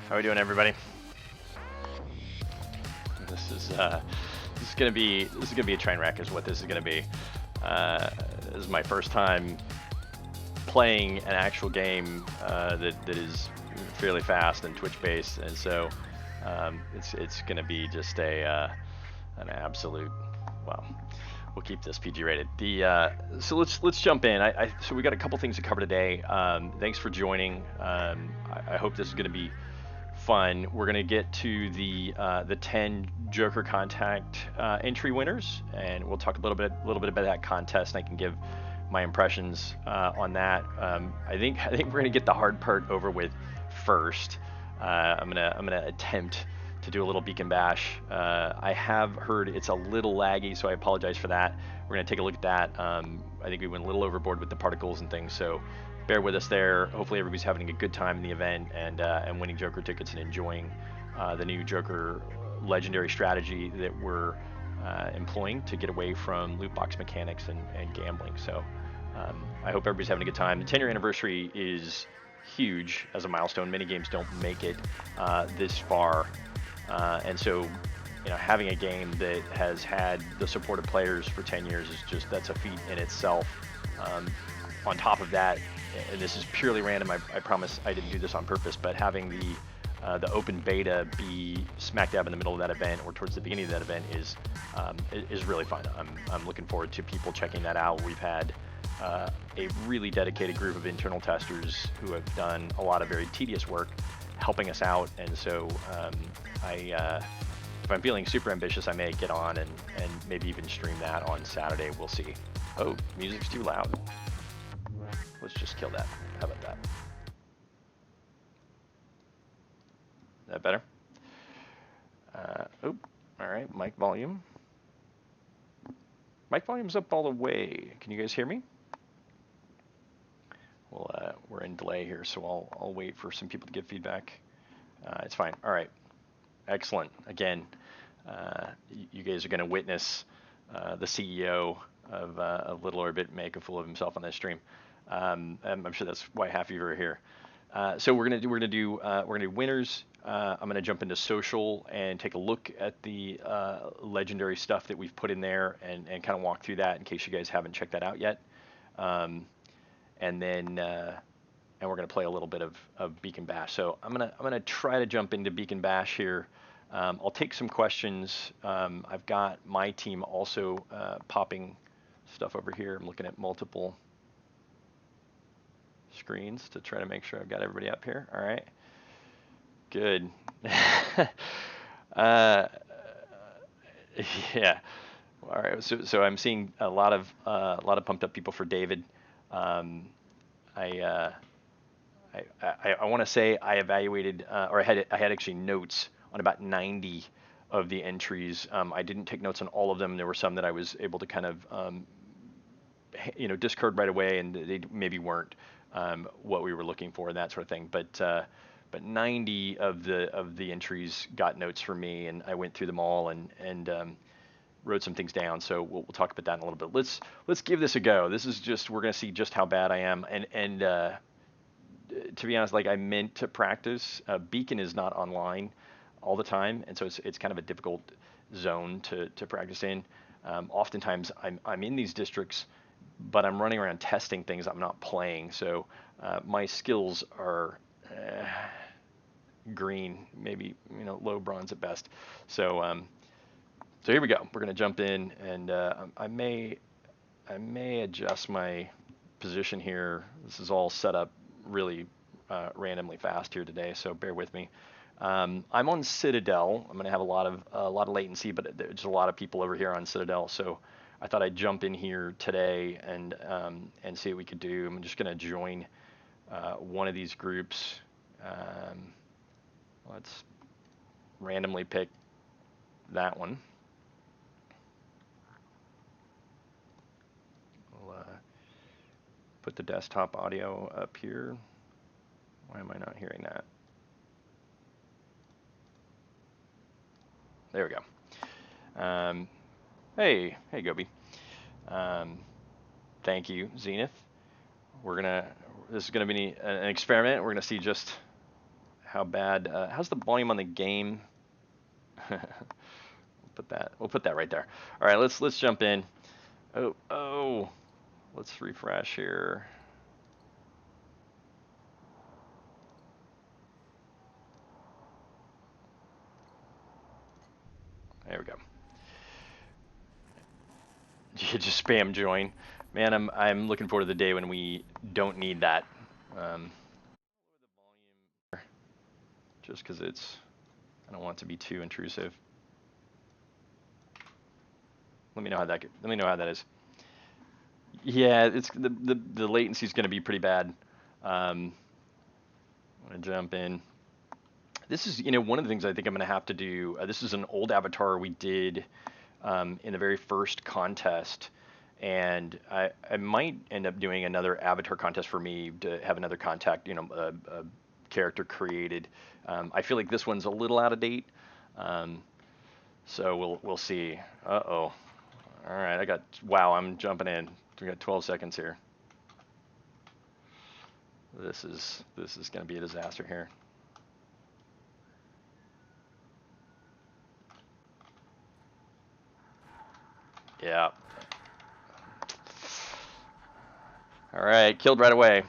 How are we doing, everybody? This is gonna be a train wreck, is what this is gonna be. This is my first time playing an actual game that is fairly fast and Twitch based, and so it's gonna be just an absolute, well, we'll keep this PG rated. So let's jump in. So we got a couple things to cover today. Thanks for joining. I hope this is going to be fun. We're going to get to the 10 Joker Contact entry winners, and we'll talk a little bit about that contest, and I can give my impressions on that. I think we're going to get the hard part over with first. I'm gonna attempt to do a little beacon bash. I have heard it's a little laggy, so I apologize for that. We're gonna take a look at that. I think we went a little overboard with the particles and things, so bear with us there. Hopefully everybody's having a good time in the event and winning Joker tickets and enjoying the new Joker legendary strategy that we're employing to get away from loot box mechanics and gambling. So I hope everybody's having a good time. The 10-year anniversary is huge as a milestone. Many games don't make it this far. And so, having a game that has had the support of players for 10 years is that's a feat in itself. On top of that, and this is purely random, I promise I didn't do this on purpose, but having the open beta be smack dab in the middle of that event or towards the beginning of that event is really fun. I'm looking forward to people checking that out. We've had a really dedicated group of internal testers who have done a lot of very tedious work helping us out, and so if I'm feeling super ambitious, I may get on and maybe even stream that on Saturday. We'll see. Oh, music's too loud. Let's just kill that. How about that? Is that better? All right, mic volume. Mic volume's up all the way. Can you guys hear me? Well, we're in delay here, so I'll wait for some people to give feedback. It's fine. All right. Excellent. Again, you guys are going to witness the CEO of Little Orbit make a fool of himself on this stream. I'm sure that's why half of you are here. So we're gonna do winners. I'm gonna jump into social and take a look at the legendary stuff that we've put in there and kind of walk through that in case you guys haven't checked that out yet. And then we're gonna play a little bit of Beacon Bash. So I'm gonna try to jump into Beacon Bash here. I'll take some questions. I've got my team also popping stuff over here. I'm looking at multiple screens to try to make sure I've got everybody up here. All right, good. Yeah. All right. So I'm seeing a lot of pumped up people for David. I want to say I evaluated or I had actually notes on about 90 of the entries. I didn't take notes on all of them. There were some that I was able to kind of discard right away, and they maybe weren't what we were looking for and that sort of thing. But 90 of the entries got notes from me, and I went through them all and wrote some things down. So we'll talk about that in a little bit. Let's give this a go. This is just, we're gonna see just how bad I am. And to be honest, like, I meant to practice. Beacon is not online all the time, and so it's kind of a difficult zone to practice in. Oftentimes I'm in these districts, but I'm running around testing things I'm not playing. So my skills are green, maybe low bronze at best. So here we go. We're gonna jump in, and I may adjust my position here. This is all set up really randomly fast here today, so bear with me. I'm on Citadel. I'm gonna have a lot of latency, but there's a lot of people over here on Citadel, so I thought I'd jump in here today and see what we could do. I'm just gonna join one of these groups. Let's randomly pick that one. We'll put the desktop audio up here. Why am I not hearing that? There we go. Hey, Gobi. Thank you, Zenith. This is gonna be an experiment. We're gonna see just how bad. How's the volume on the game? We'll put that right there. All right, let's jump in. Oh, let's refresh here. There we go. You just spam join. Man, I'm looking forward to the day when we don't need that. Just because I don't want it to be too intrusive. Let me know how that is. Yeah, it's the latency is going to be pretty bad. I'm gonna jump in. This is one of the things I think I'm going to have to do. This is an old avatar we did in the very first contest, and I might end up doing another avatar contest for me to have another contact, a character created. I feel like this one's a little out of date, so we'll see. Uh-oh. All right, wow, I'm jumping in. We got 12 seconds here. This is going to be a disaster here. Yeah. All right, killed right away.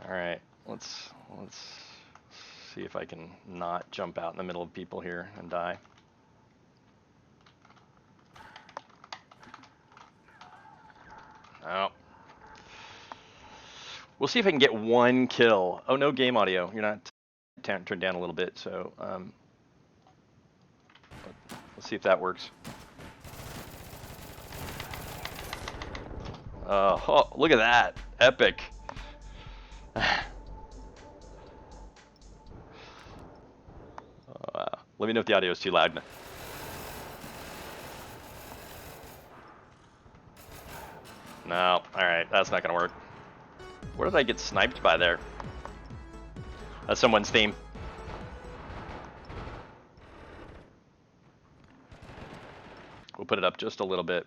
All right, let's see if I can not jump out in the middle of people here and die. Oh. We'll see if I can get one kill. Oh, no game audio. You're not turned down a little bit, so let's see if that works. Oh, look at that. Epic. Let me know if the audio is too loud. No. Alright, that's not going to work. Where did I get sniped by there? That's someone's theme. We'll put it up just a little bit.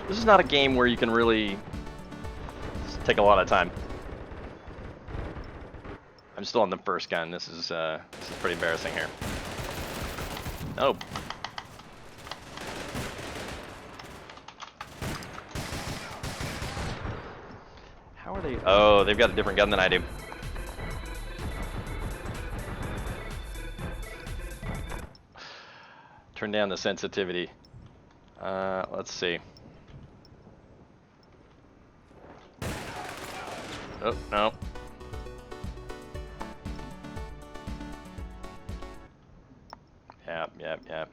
This is not a game where you can really take a lot of time. I'm still on the first gun. This is pretty embarrassing here. Oh. How are they? Oh, they've got a different gun than I do. Turn down the sensitivity. Let's see. Oh, no. Yep.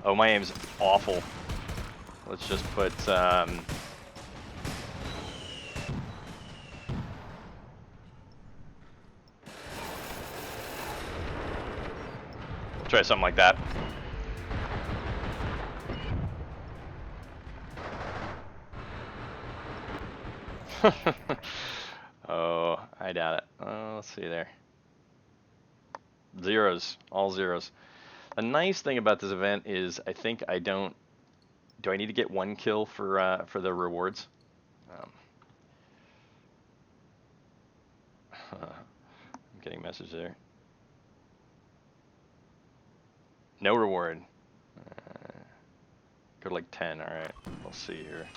Oh, my aim's awful. Let's just put, try something like that. Oh, I doubt it. Oh, let's see there. Zeros, all zeros. A nice thing about this event is I think I don't. Do I need to get one kill for the rewards? I'm getting a message there. No reward. Go to like 10. All right, we'll see here.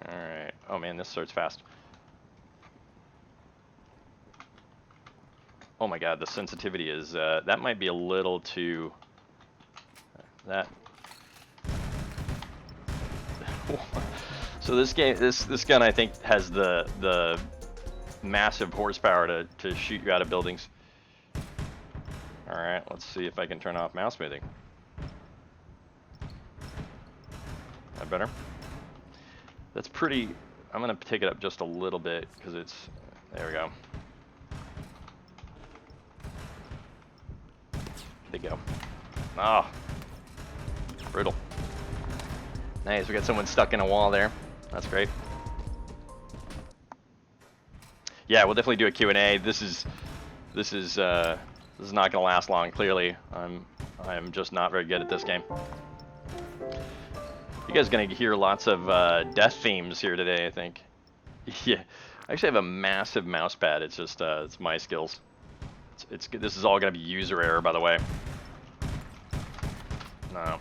All right. Oh man, this starts fast. Oh my god, the sensitivity is that might be a little too. That. So this gun I think has the massive horsepower to shoot you out of buildings. All right, let's see if I can turn off mouse smoothing. That better? That's pretty. I'm gonna take it up just a little bit because it's. There we go. There you go. Ah, brutal. Nice, we got someone stuck in a wall there. That's great. Yeah, we'll definitely do a Q&A. This is not gonna last long. Clearly, I'm just not very good at this game. You guys are gonna hear lots of death themes here today, I think. Yeah, I actually have a massive mouse pad. It's just it's my skills. This is all gonna be user error, by the way. No.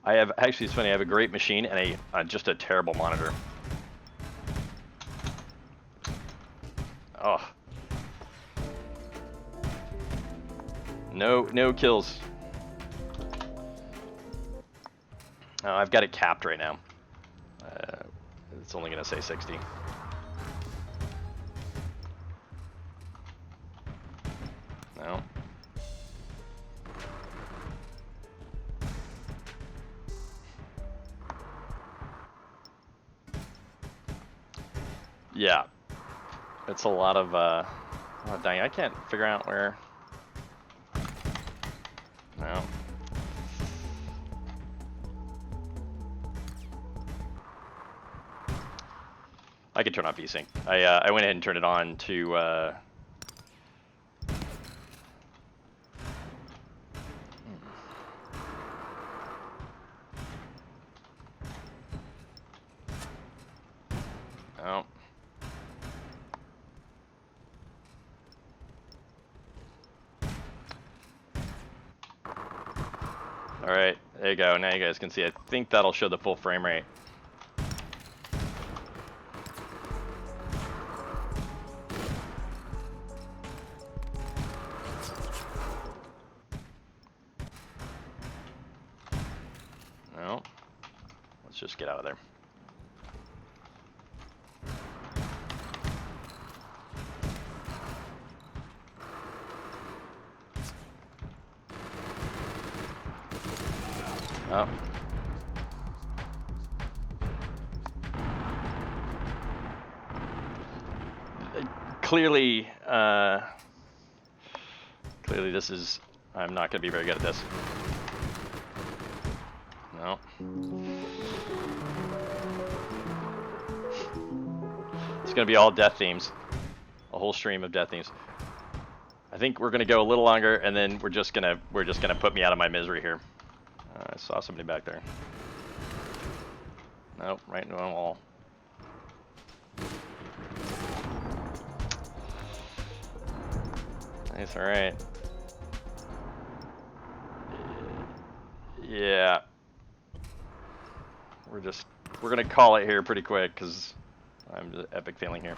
Actually, it's funny, I have a great machine and just a terrible monitor. Oh. No kills. Oh, I've got it capped right now. It's only gonna say 60. No. Yeah, it's a lot of oh dang, I can't figure out where. No. I could turn off VSync. I went ahead and turned it on to oh. Alright, there you go. Now you guys can see. I think that'll show the full frame rate. No. Let's just get out of there. Oh. Clearly, this is, I'm not going to be very good at this. No. It's going to be all death themes. A whole stream of death themes. I think we're going to go a little longer, and then we're just going to put me out of my misery here. I saw somebody back there. Nope, right into a wall. Nice, alright. Yeah. We're gonna call it here pretty quick, because I'm just epic failing here.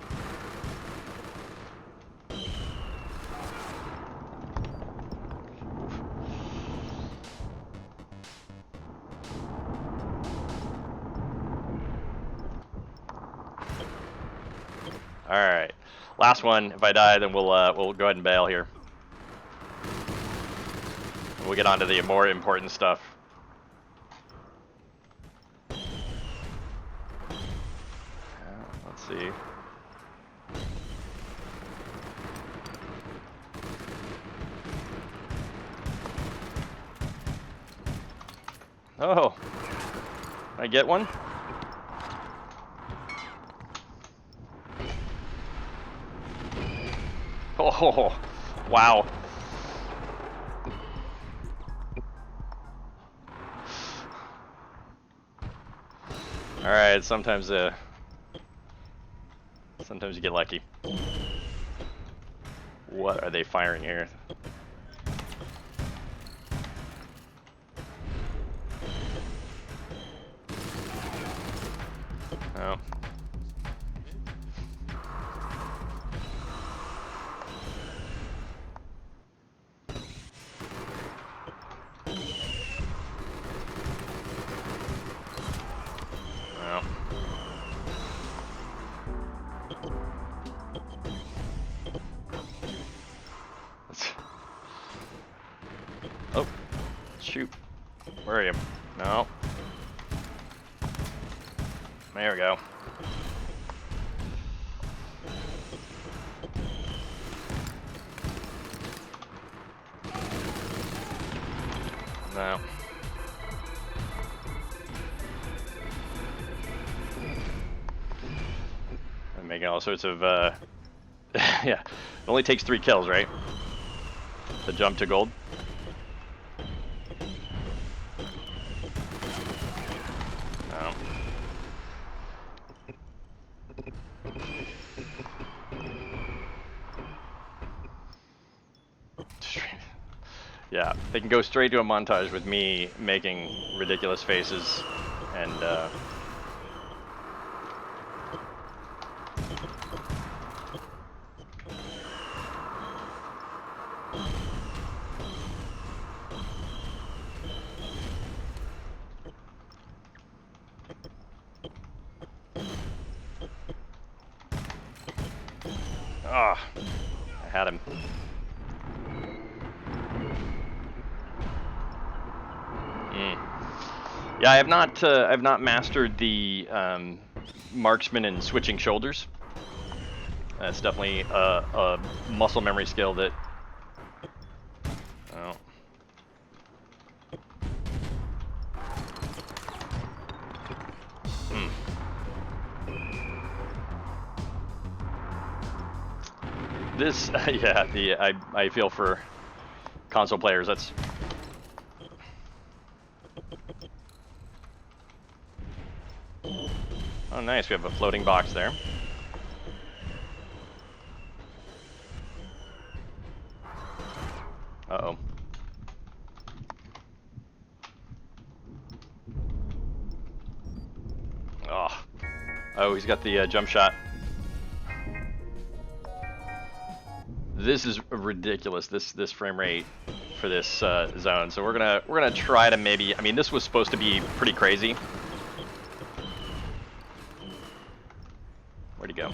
Alright. Last one. If I die, then we'll go ahead and bail here. We'll get on to the more important stuff. Let's see. Oh. Can I get one? Oh, wow. All right, sometimes you get lucky. What are they firing here? Oh. Oh, shoot. Where are you? No. There we go. No. I'm making all sorts of, yeah. It only takes 3 kills, right? The jump to gold. No. Yeah, they can go straight to a montage with me making ridiculous faces and, I had him. Yeah, I have not mastered the marksman and switching shoulders. That's definitely a muscle memory skill that. Oh. This, yeah, I feel for console players. That's. Oh, nice. We have a floating box there. Uh-oh. Oh, he's got the jump shot. This is ridiculous. This frame rate for this zone. So we're gonna try to maybe. I mean, this was supposed to be pretty crazy. Where'd he go?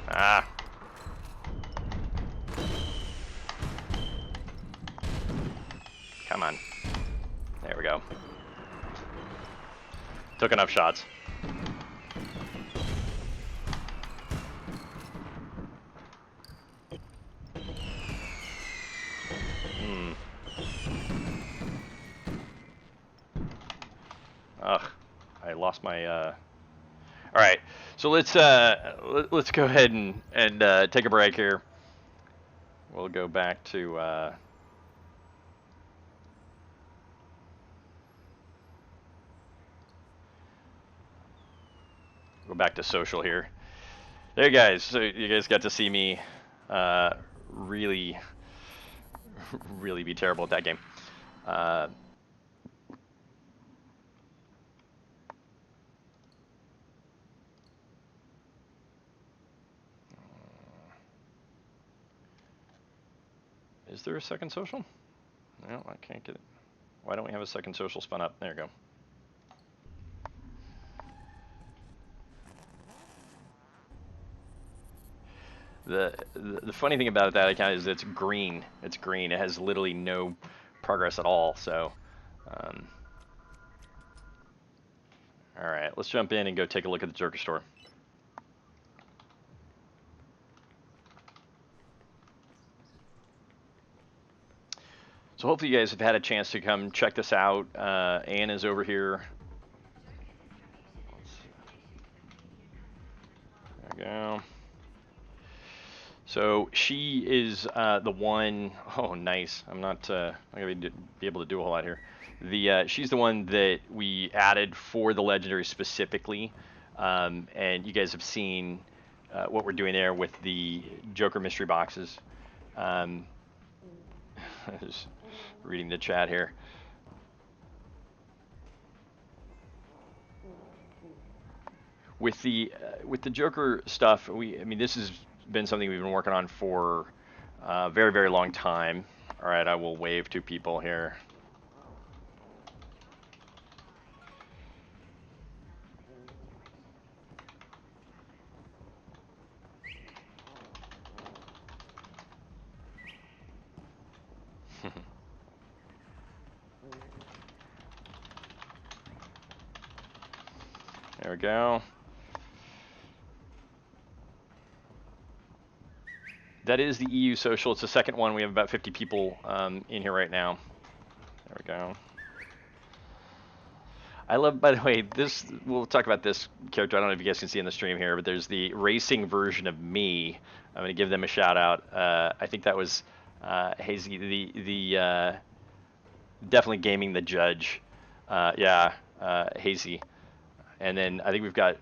Ah. Come on. There we go. Took enough shots. Ugh. I lost my All right. So let's go ahead and take a break here. We'll go back to social here. There, guys. So you guys got to see me really be terrible at that game. Is there a second social? No, I can't get it. Why don't we have a second social spun up? There you go. The funny thing about that account is it's green. It's green. It has literally no progress at all. So, all right, let's jump in and go take a look at the Joker store. So hopefully you guys have had a chance to come check this out. Anne is over here. There we go. So she is the one. Oh, nice. I'm not gonna be able to do a whole lot here. She's the one that we added for the legendary specifically, and you guys have seen what we're doing there with the Joker mystery boxes. Just reading the chat here. With the Joker stuff, I mean, this has been something we've been working on for a very long time. All right, I will wave to people here. There we go. that is the EU social. It's the second one. We have about 50 people in here right now. There we go. I love, by the way, this, we'll talk about this character. I don't know if you guys can see in the stream here, but there's the racing version of me. I'm going to give them a shout out. I think that was Hazy, the definitely gaming the judge. Yeah, Hazy. And then I think we've got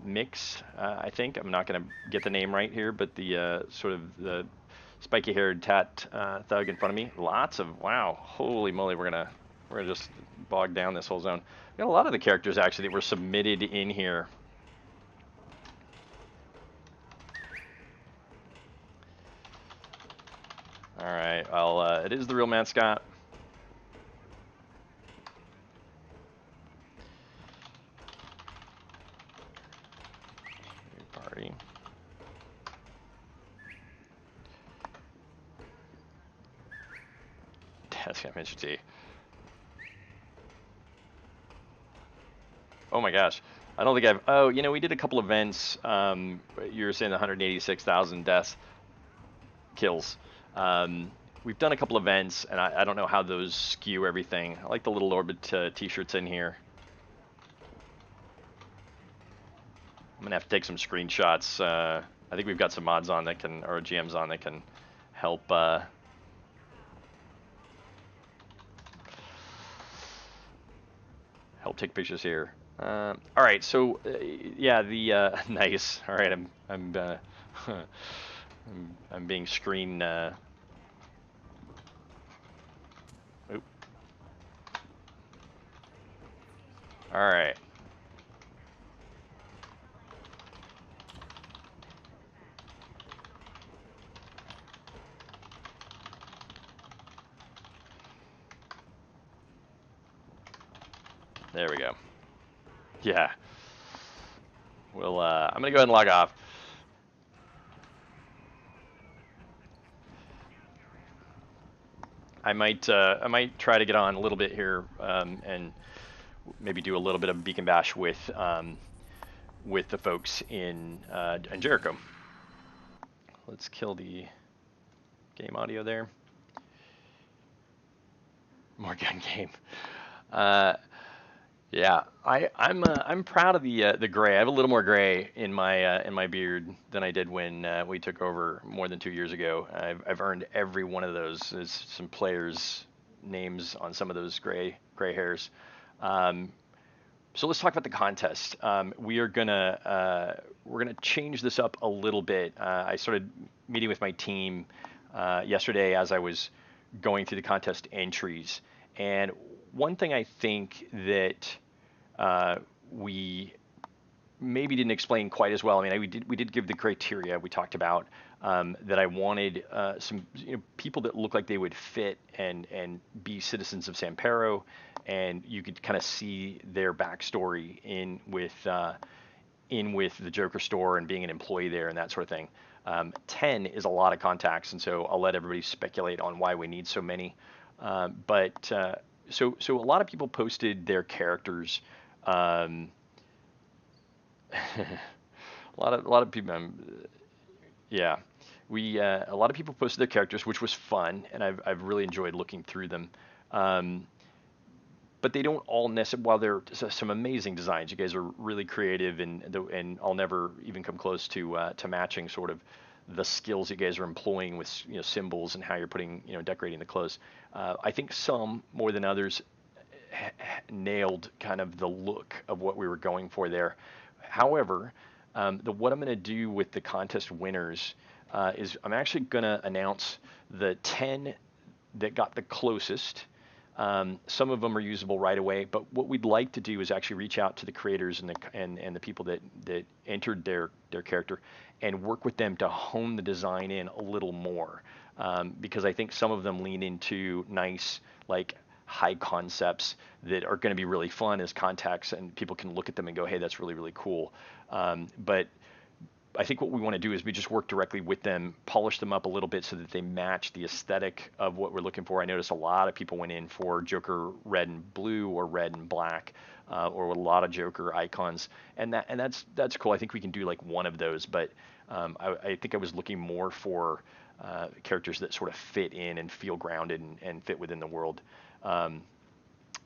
Mix, I think. I'm not going to get the name right here, but the sort of the spiky-haired tat thug in front of me. Lots of, wow, holy moly, we're gonna just bog down this whole zone. We got a lot of the characters actually that were submitted in here. All right, well, it is the real mascot. Party. That's gonna mention T. Oh my gosh. I don't think I've, oh, you know, we did a couple events. You were saying 186,000 deaths, kills. We've done a couple events, and I don't know how those skew everything. I like the little Orbit t-shirts in here. I'm gonna have to take some screenshots. I think we've got some mods on that can, or GMs on that can help. Help take pictures here. All right, so yeah, the nice. All right, I'm being screen. Oop. All right. There we go. Yeah. Well, I'm gonna go ahead and log off. I might try to get on a little bit here and maybe do a little bit of Beacon Bash with the folks in Jericho. Let's kill the game audio there. More gun game. Yeah, I'm proud of the gray. I have a little more gray in my beard than I did when we took over more than 2 years ago. I've earned every one of those. There's some players' names on some of those gray hairs. So let's talk about the contest. We're gonna change this up a little bit. I started meeting with my team yesterday as I was going through the contest entries, and one thing I think that we maybe didn't explain quite as well. I mean, we did give the criteria. We talked about that I wanted some people that look like they would fit and be citizens of San Pedro, and you could kind of see their backstory in with the Joker store and being an employee there and that sort of thing. 10 is a lot of contacts, and so I'll let everybody speculate on why we need so many. So a lot of people posted their characters. A lot of people. Yeah, a lot of people posted their characters, which was fun, and I've really enjoyed looking through them. But they don't all necessarily. While they're some amazing designs, you guys are really creative, and I'll never even come close to matching sort of the skills you guys are employing with symbols and how you're putting decorating the clothes. I think some more than others nailed kind of the look of what we were going for there. However, what I'm going to do with the contest winners is I'm actually going to announce the 10 that got the closest. Some of them are usable right away, but what we'd like to do is actually reach out to the creators and the people that entered their character and work with them to hone the design in a little more, because I think some of them lean into nice, like, high concepts that are going to be really fun as contacts, and people can look at them and go, hey, that's really, really cool. But I think what we want to do is we just work directly with them, polish them up a little bit so that they match the aesthetic of what we're looking for. I noticed a lot of people went in for Joker red and blue or red and black, or with a lot of Joker icons, and that's cool. I think we can do like one of those, but I think I was looking more for characters that sort of fit in and feel grounded and fit within the world. Um,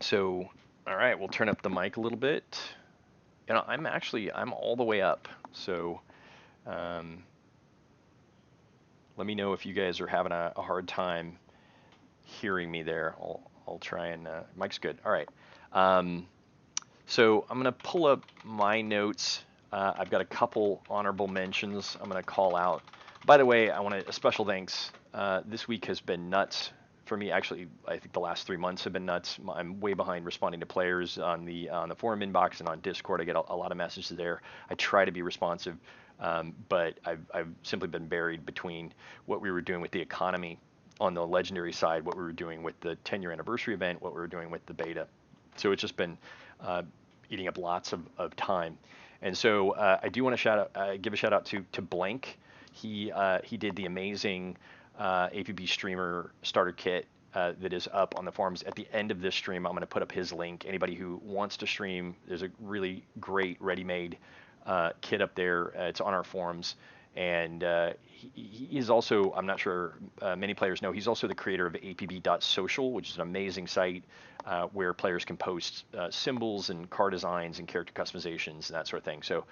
so, all right, we'll turn up the mic a little bit. I'm all the way up. So, um, let me know if you guys are having a hard time hearing me there. I'll try and mic's good. All right. Um, so I'm gonna pull up my notes. I've got a couple honorable mentions I'm gonna call out. By the way, I want a special thanks. This week has been nuts for me. Actually, I think the last 3 months have been nuts. I'm way behind responding to players on the forum inbox and on Discord. I get a lot of messages there. I try to be responsive, but I've simply been buried between what we were doing with the economy on the legendary side, what we were doing with the 10-year anniversary event, what we were doing with the beta. So it's just been eating up lots of time. And so I do want to give a shout out to Blank. He did the amazing APB streamer starter kit that is up on the forums. At the end of this stream, I'm going to put up his link. Anybody who wants to stream, there's a really great ready-made kit up there. It's on our forums. And he is also, I'm not sure many players know, he's also the creator of apb.social, which is an amazing site where players can post symbols and car designs and character customizations and that sort of thing. So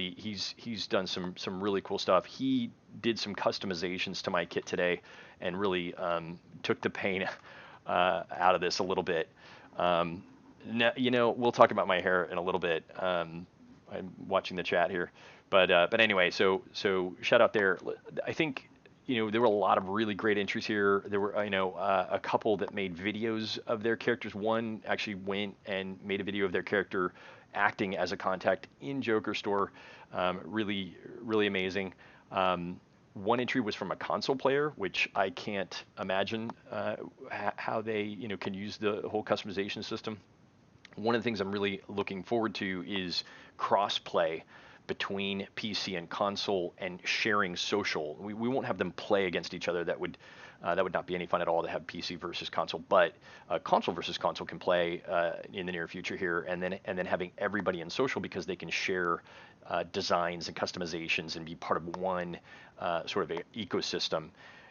he's done some really cool stuff. He did some customizations to my kit today and really took the pain out of this a little bit. Now, we'll talk about my hair in a little bit. I'm watching the chat here. But anyway, so shout out there. I think there were a lot of really great entries here. There were a couple that made videos of their characters. One actually went and made a video of their character acting as a contact in Joker Store. Really really amazing. One entry was from a console player, which I can't imagine how they can use the whole customization system. One of the things I'm really looking forward to is cross-play between PC and console and sharing social. We won't have them play against each other. That would not be any fun at all to have PC versus console. But console versus console can play in the near future here, and then having everybody in social because they can share designs and customizations and be part of one sort of ecosystem.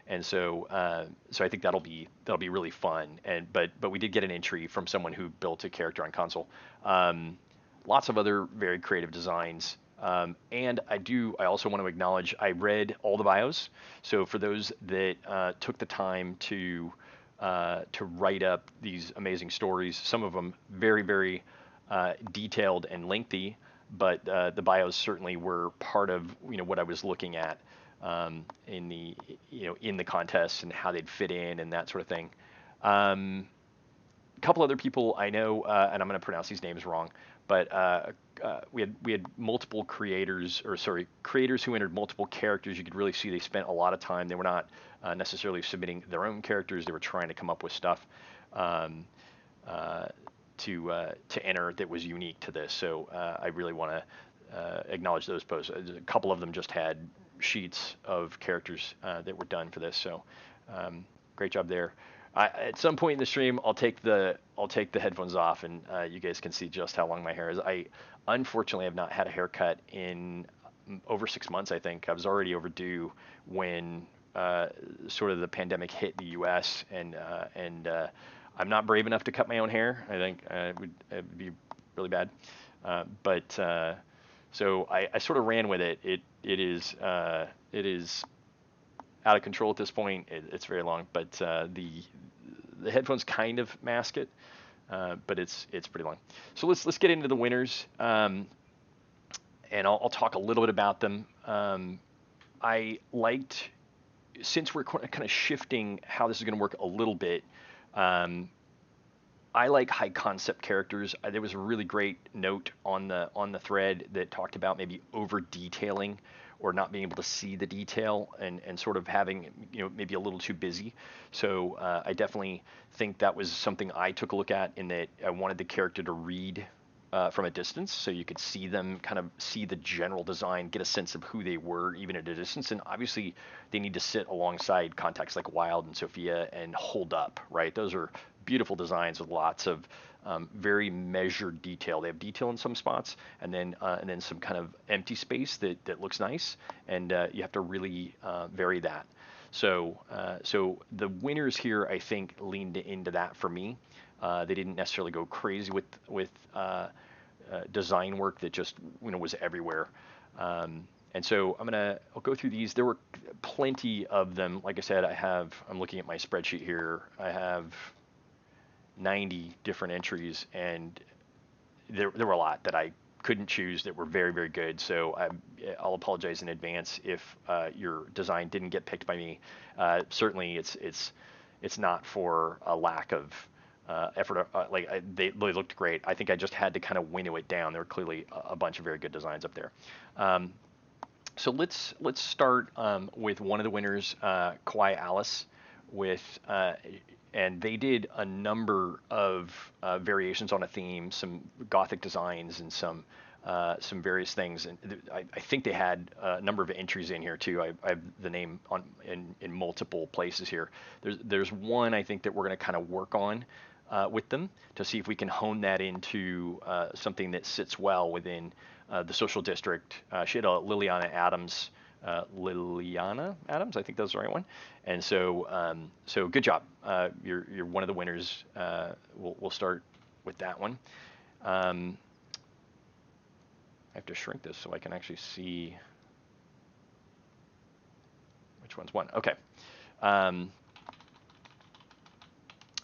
And so I think that'll be really fun. But we did get an entry from someone who built a character on console. Lots of other very creative designs. And I also want to acknowledge I read all the bios. So for those that took the time to write up these amazing stories, some of them very very detailed and lengthy, but the bios certainly were part of what I was looking at. In the contests and how they'd fit in and that sort of thing. A couple other people I know, and I'm going to pronounce these names wrong, but we had multiple creators who entered multiple characters. You could really see they spent a lot of time. They were not necessarily submitting their own characters. They were trying to come up with stuff to enter that was unique to this. So I really want to acknowledge those posts. A couple of them just had sheets of characters that were done for this. So great job there. At some point in the stream, I'll take the headphones off, and you guys can see just how long my hair is. I unfortunately have not had a haircut in over 6 months. I think I was already overdue when sort of the pandemic hit the U.S. and I'm not brave enough to cut my own hair. I think it'd be really bad. So I sort of ran with it. It is out of control at this point. It's very long, but the headphones kind of mask it, but it's pretty long. So let's get into the winners, and I'll talk a little bit about them. I liked, since we're kind of shifting how this is going to work a little bit. I like high concept characters. There was a really great note on the thread that talked about maybe over detailing or not being able to see the detail and sort of having maybe a little too busy. So I definitely think that was something I took a look at, in that I wanted the character to read from a distance, so you could see them, kind of see the general design, get a sense of who they were even at a distance. And obviously they need to sit alongside contacts like Wild and Sophia and hold up, right? Those are beautiful designs with lots of very measured detail. They have detail in some spots, and then some kind of empty space that looks nice, and you have to really vary that. So the winners here, I think, leaned into that for me. They didn't necessarily go crazy with design work that just was everywhere. And so I'll go through these. There were plenty of them. Like I said, I'm looking at my spreadsheet here. I have 90 different entries, and there were a lot that I couldn't choose that were very, very good. So I'll apologize in advance if your design didn't get picked by me. Certainly, it's not for a lack of effort. They looked great. I think I just had to kind of winnow it down. There were clearly a bunch of very good designs up there. So let's start with one of the winners, Kawhi Alice, with and they did a number of variations on a theme, some gothic designs and some various things, and I think they had a number of entries in here too. I have the name on in multiple places here. There's one I think that we're going to kind of work on with them to see if we can hone that into something that sits well within the social district. She had a Liliana Adams, I think that's the right one. And so good job. You're one of the winners. We'll start with that one. I have to shrink this so I can actually see which one's one. Okay.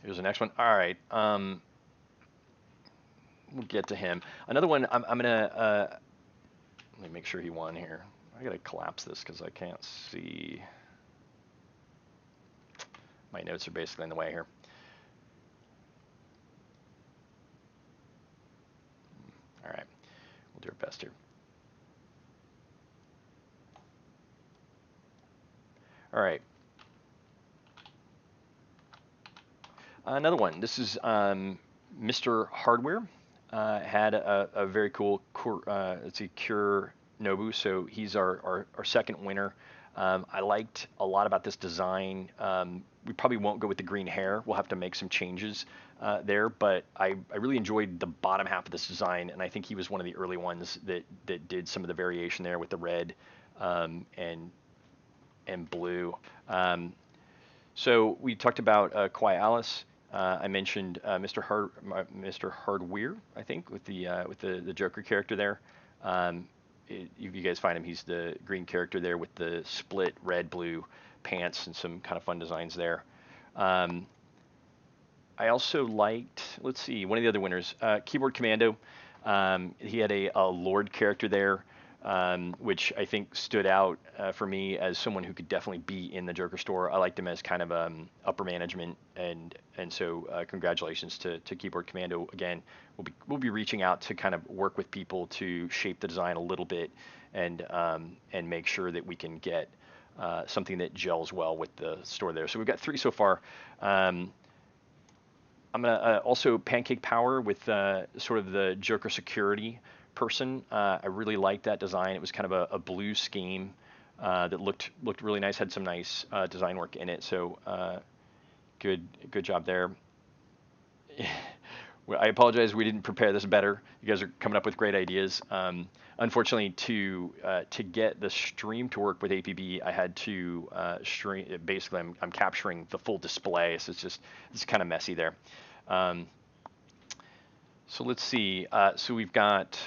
Here's the next one. All right. We'll get to him. Another one. I'm gonna let me make sure he won here. I gotta collapse this because I can't see. My notes are basically in the way here. All right, we'll do our best here. All right. Another one. This is Mr. Hardware. Had a very cool, let's see, Cure Nobu. So he's our second winner. I liked a lot about this design. We probably won't go with the green hair. We'll have to make some changes there, but I really enjoyed the bottom half of this design, and I think he was one of the early ones that did some of the variation there with the red and blue. So we talked about Kawhi Alice. I mentioned Mr. Hardware, I think, with the Joker character there. If you guys find him, he's the green character there with the split red-blue pants and some kind of fun designs there. I also liked, let's see, one of the other winners, Keyboard Commando. He had a Lord character there, which I think stood out for me as someone who could definitely be in the Joker store. I liked him as kind of upper management, and so congratulations to Keyboard Commando again. We'll be reaching out to kind of work with people to shape the design a little bit and make sure that we can get something that gels well with the store there. So we've got 3 so far. I'm gonna also Pancake Power with sort of the Joker security person. I really liked that design. It was kind of a blue scheme that looked really nice. Had some nice design work in it. So good job there. I apologize, we didn't prepare this better. You guys are coming up with great ideas. Unfortunately, to get the stream to work with APB, I had to stream. Basically, I'm capturing the full display, so it's kind of messy there. So let's see. So we've got.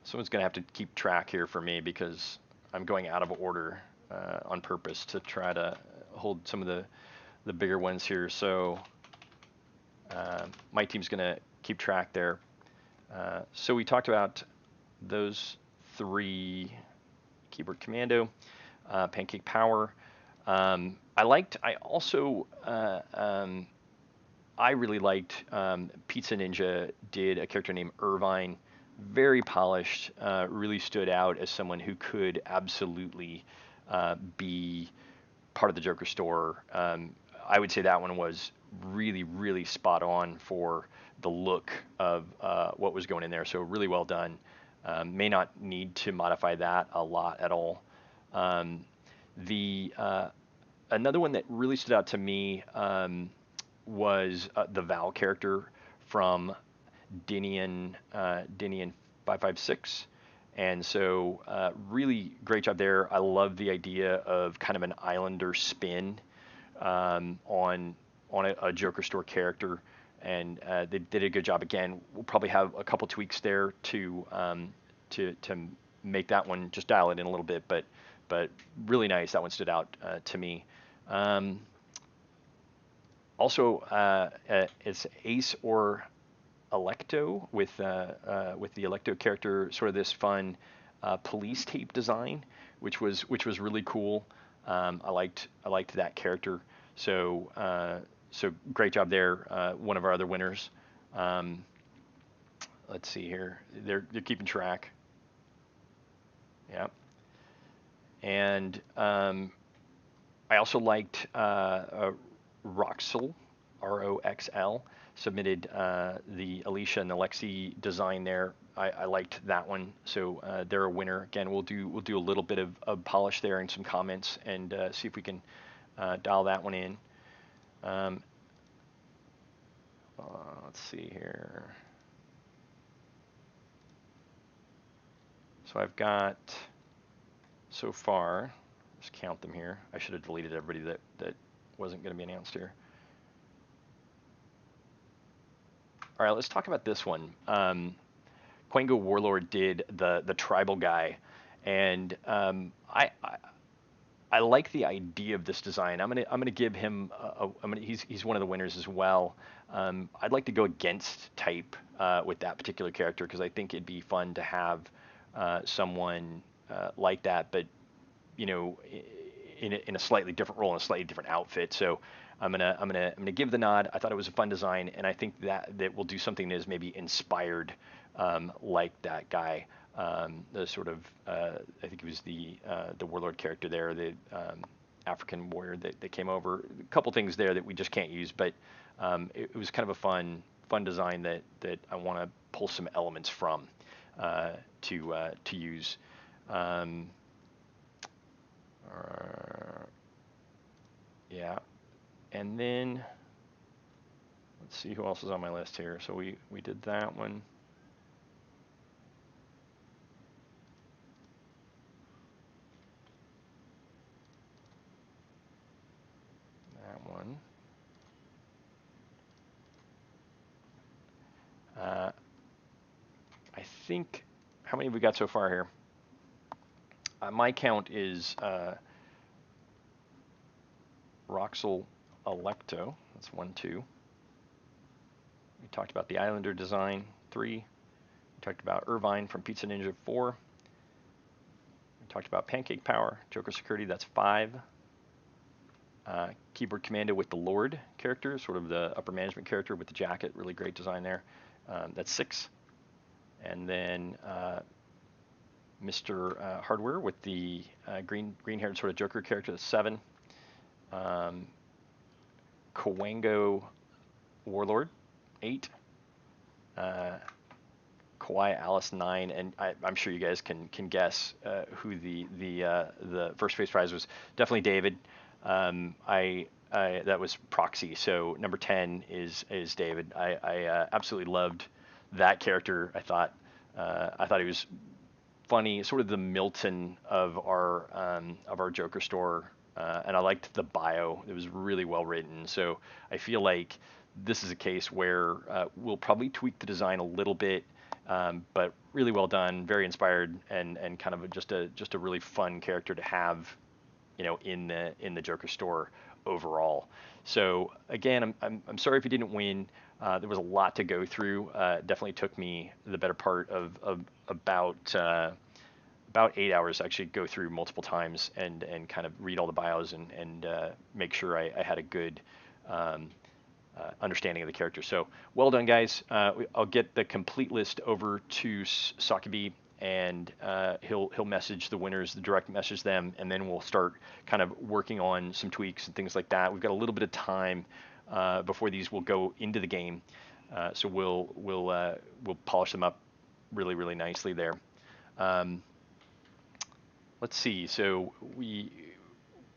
Someone's gonna have to keep track here for me because I'm going out of order on purpose to try to hold some of the bigger ones here. So my team's gonna keep track there. So we talked about those 3: Keyboard Commando, Pancake Power. I also I really liked Pizza Ninja did a character named Irvine. Very polished, really stood out as someone who could absolutely be part of the Joker store. I would say that one was really, really spot on for the look of what was going in there. So really well done. May not need to modify that a lot at all. Another one that really stood out to me was the Val character from Dinian 556. And so really great job there. I love the idea of kind of an Islander spin on a Joker Store character, and they did a good job. Again, we'll probably have a couple tweaks there to make that one just dial it in a little bit, but really nice. That one stood out to me. Also, it's Ace or Electo with the Electo character, sort of this fun police tape design, which was really cool. I liked that character. So great job there. One of our other winners. Let's see here. They're keeping track. Yeah. And I also liked Roxel, Roxl, submitted the Alicia and Alexi design there. I liked that one, so they're a winner. Again, we'll do a little bit of polish there and some comments, and see if we can dial that one in. Let's see here. So I've got so far. Let's count them here. I should have deleted everybody that wasn't going to be announced here. All right, let's talk about this one. Quango Warlord did the tribal guy, and I like the idea of this design. I'm gonna give him he's one of the winners as well. I'd like to go against type with that particular character because I think it'd be fun to have someone like that, but you know, in a slightly different role, in a slightly different outfit. So I'm gonna give the nod. I thought it was a fun design, and I think that will do something that is maybe inspired like that guy. The sort of I think it was the warlord character there, the African warrior that came over. A couple things there that we just can't use, but it was kind of a fun design that I want to pull some elements from to use. Yeah, and then let's see who else is on my list here. So we did that one. That one. I think, how many have we got so far here? My count is Roxel Electo. That's 1, 2. We talked about the Islander design, 3. We talked about Irvine from Pizza Ninja, 4. We talked about Pancake Power, Joker Security, that's 5. Keyboard Commando with the Lord character, sort of the upper management character with the jacket, really great design there. That's 6. And then Mr. Hardware with the green-haired sort of Joker character, that's 7. Kawango Warlord, 8. Kawhi Alice, 9, and I'm sure you guys can guess who the first place prize was. Definitely David. That was proxy. So number 10 is David. I absolutely loved that character. I thought he was funny, sort of the Milton of our Joker store, and I liked the bio. It was really well written. So I feel like this is a case where we'll probably tweak the design a little bit, but really well done, very inspired, and kind of just a really fun character to have, you know, in the Joker store overall. So again, I'm sorry if you didn't win. There was a lot to go through. Definitely took me the better part of about 8 hours to actually go through multiple times and kind of read all the bios and make sure I had a good understanding of the character. So well done, guys. I'll get the complete list over to Sakibi, and he'll message the winners, direct message them, and then we'll start kind of working on some tweaks and things like that. We've got a little bit of time before these will go into the game, so we'll polish them up really nicely there. Let's see. So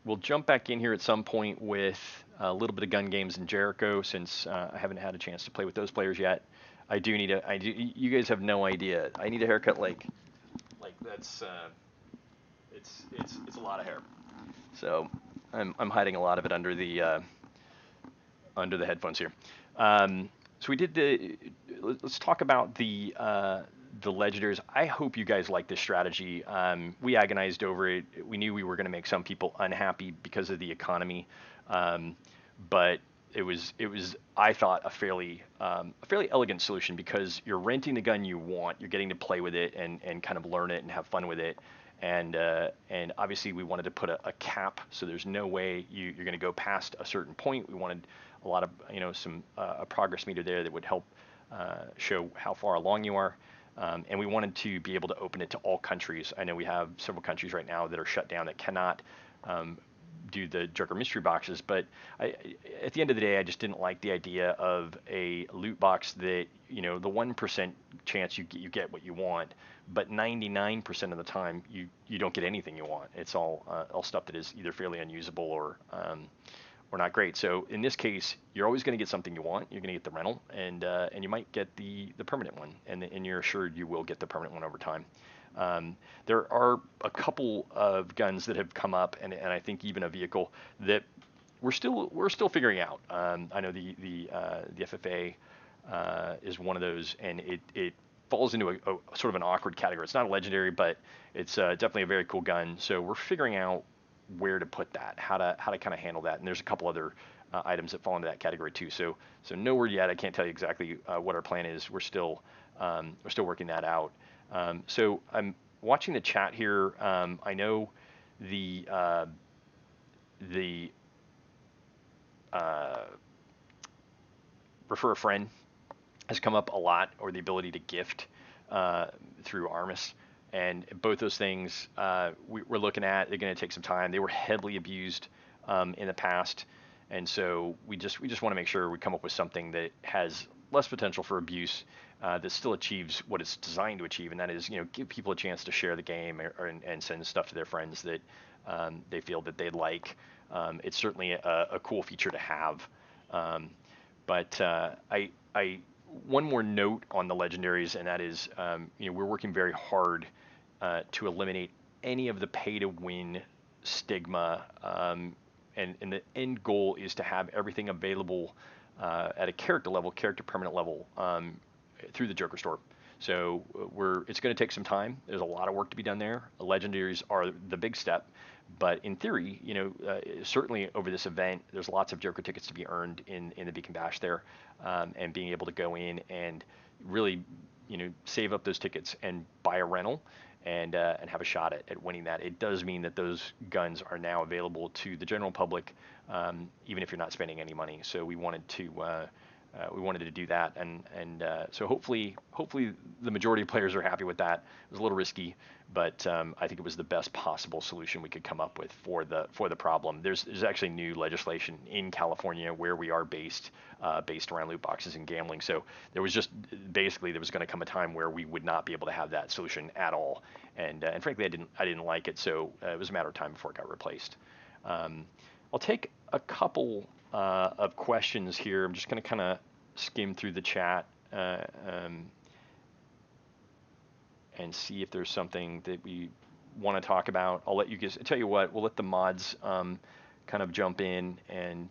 we'll jump back in here at some point with a little bit of gun games in Jericho, since I haven't had a chance to play with those players yet. You guys have no idea. I need a haircut like Like that's it's a lot of hair. So I'm hiding a lot of it under the headphones here. So we did the. Let's talk about the legendaries. I hope you guys like this strategy. We agonized over it. We knew we were going to make some people unhappy because of the economy, but it was I thought a fairly elegant solution because you're renting the gun you want, you're getting to play with it and kind of learn it and have fun with it, and obviously we wanted to put a cap so there's no way you're going to go past a certain point. We wanted a lot of some a progress meter there that would help show how far along you are. And we wanted to be able to open it to all countries. I know we have several countries right now that are shut down that cannot do the Joker mystery boxes, but at the end of the day, I just didn't like the idea of a loot box that the 1% chance you get what you want, but 99% of the time you don't get anything you want. It's all stuff that is either fairly unusable or not great. So in this case, you're always going to get something you want. You're going to get the rental, and you might get the permanent one, and you're assured you will get the permanent one over time. There are a couple of guns that have come up, and I think even a vehicle that we're still figuring out. I know the FFA is one of those, and it falls into a sort of an awkward category. It's not a legendary, but it's definitely a very cool gun. So we're figuring out where to put that, how to kind of handle that, and there's a couple other items that fall into that category too. So no word yet. I can't tell you exactly what our plan is. We're still working that out. So I'm watching the chat here. I know the refer a friend has come up a lot, or the ability to gift through Armis. And both those things we're looking at. They're going to take some time. They were heavily abused in the past, and so we just want to make sure we come up with something that has less potential for abuse, that still achieves what it's designed to achieve, and that is give people a chance to share the game and send stuff to their friends that they feel that they'd like. It's certainly a cool feature to have. But one more note on the legendaries, and that is we're working very hard to eliminate any of the pay-to-win stigma, and the end goal is to have everything available at a character permanent level through the Joker store. So it's going to take some time. There's a lot of work to be done there. Legendaries are the big step, but in theory, certainly over this event, there's lots of Joker tickets to be earned in the Beacon Bash there, and being able to go in and really save up those tickets and buy a rental and have a shot at winning that. It does mean that those guns are now available to the general public, even if you're not spending any money. So we wanted to do that, and so hopefully the majority of players are happy with that. It was a little risky, but I think it was the best possible solution we could come up with for the problem. There's actually new legislation in California where we are based around loot boxes and gambling. So there was going to come a time where we would not be able to have that solution at all, and frankly I didn't like it. So it was a matter of time before it got replaced. I'll take a couple of questions here. I'm just going to kind of skim through the chat and see if there's something that we want to talk about. I'll let you guys. Tell you what, we'll let the mods kind of jump in and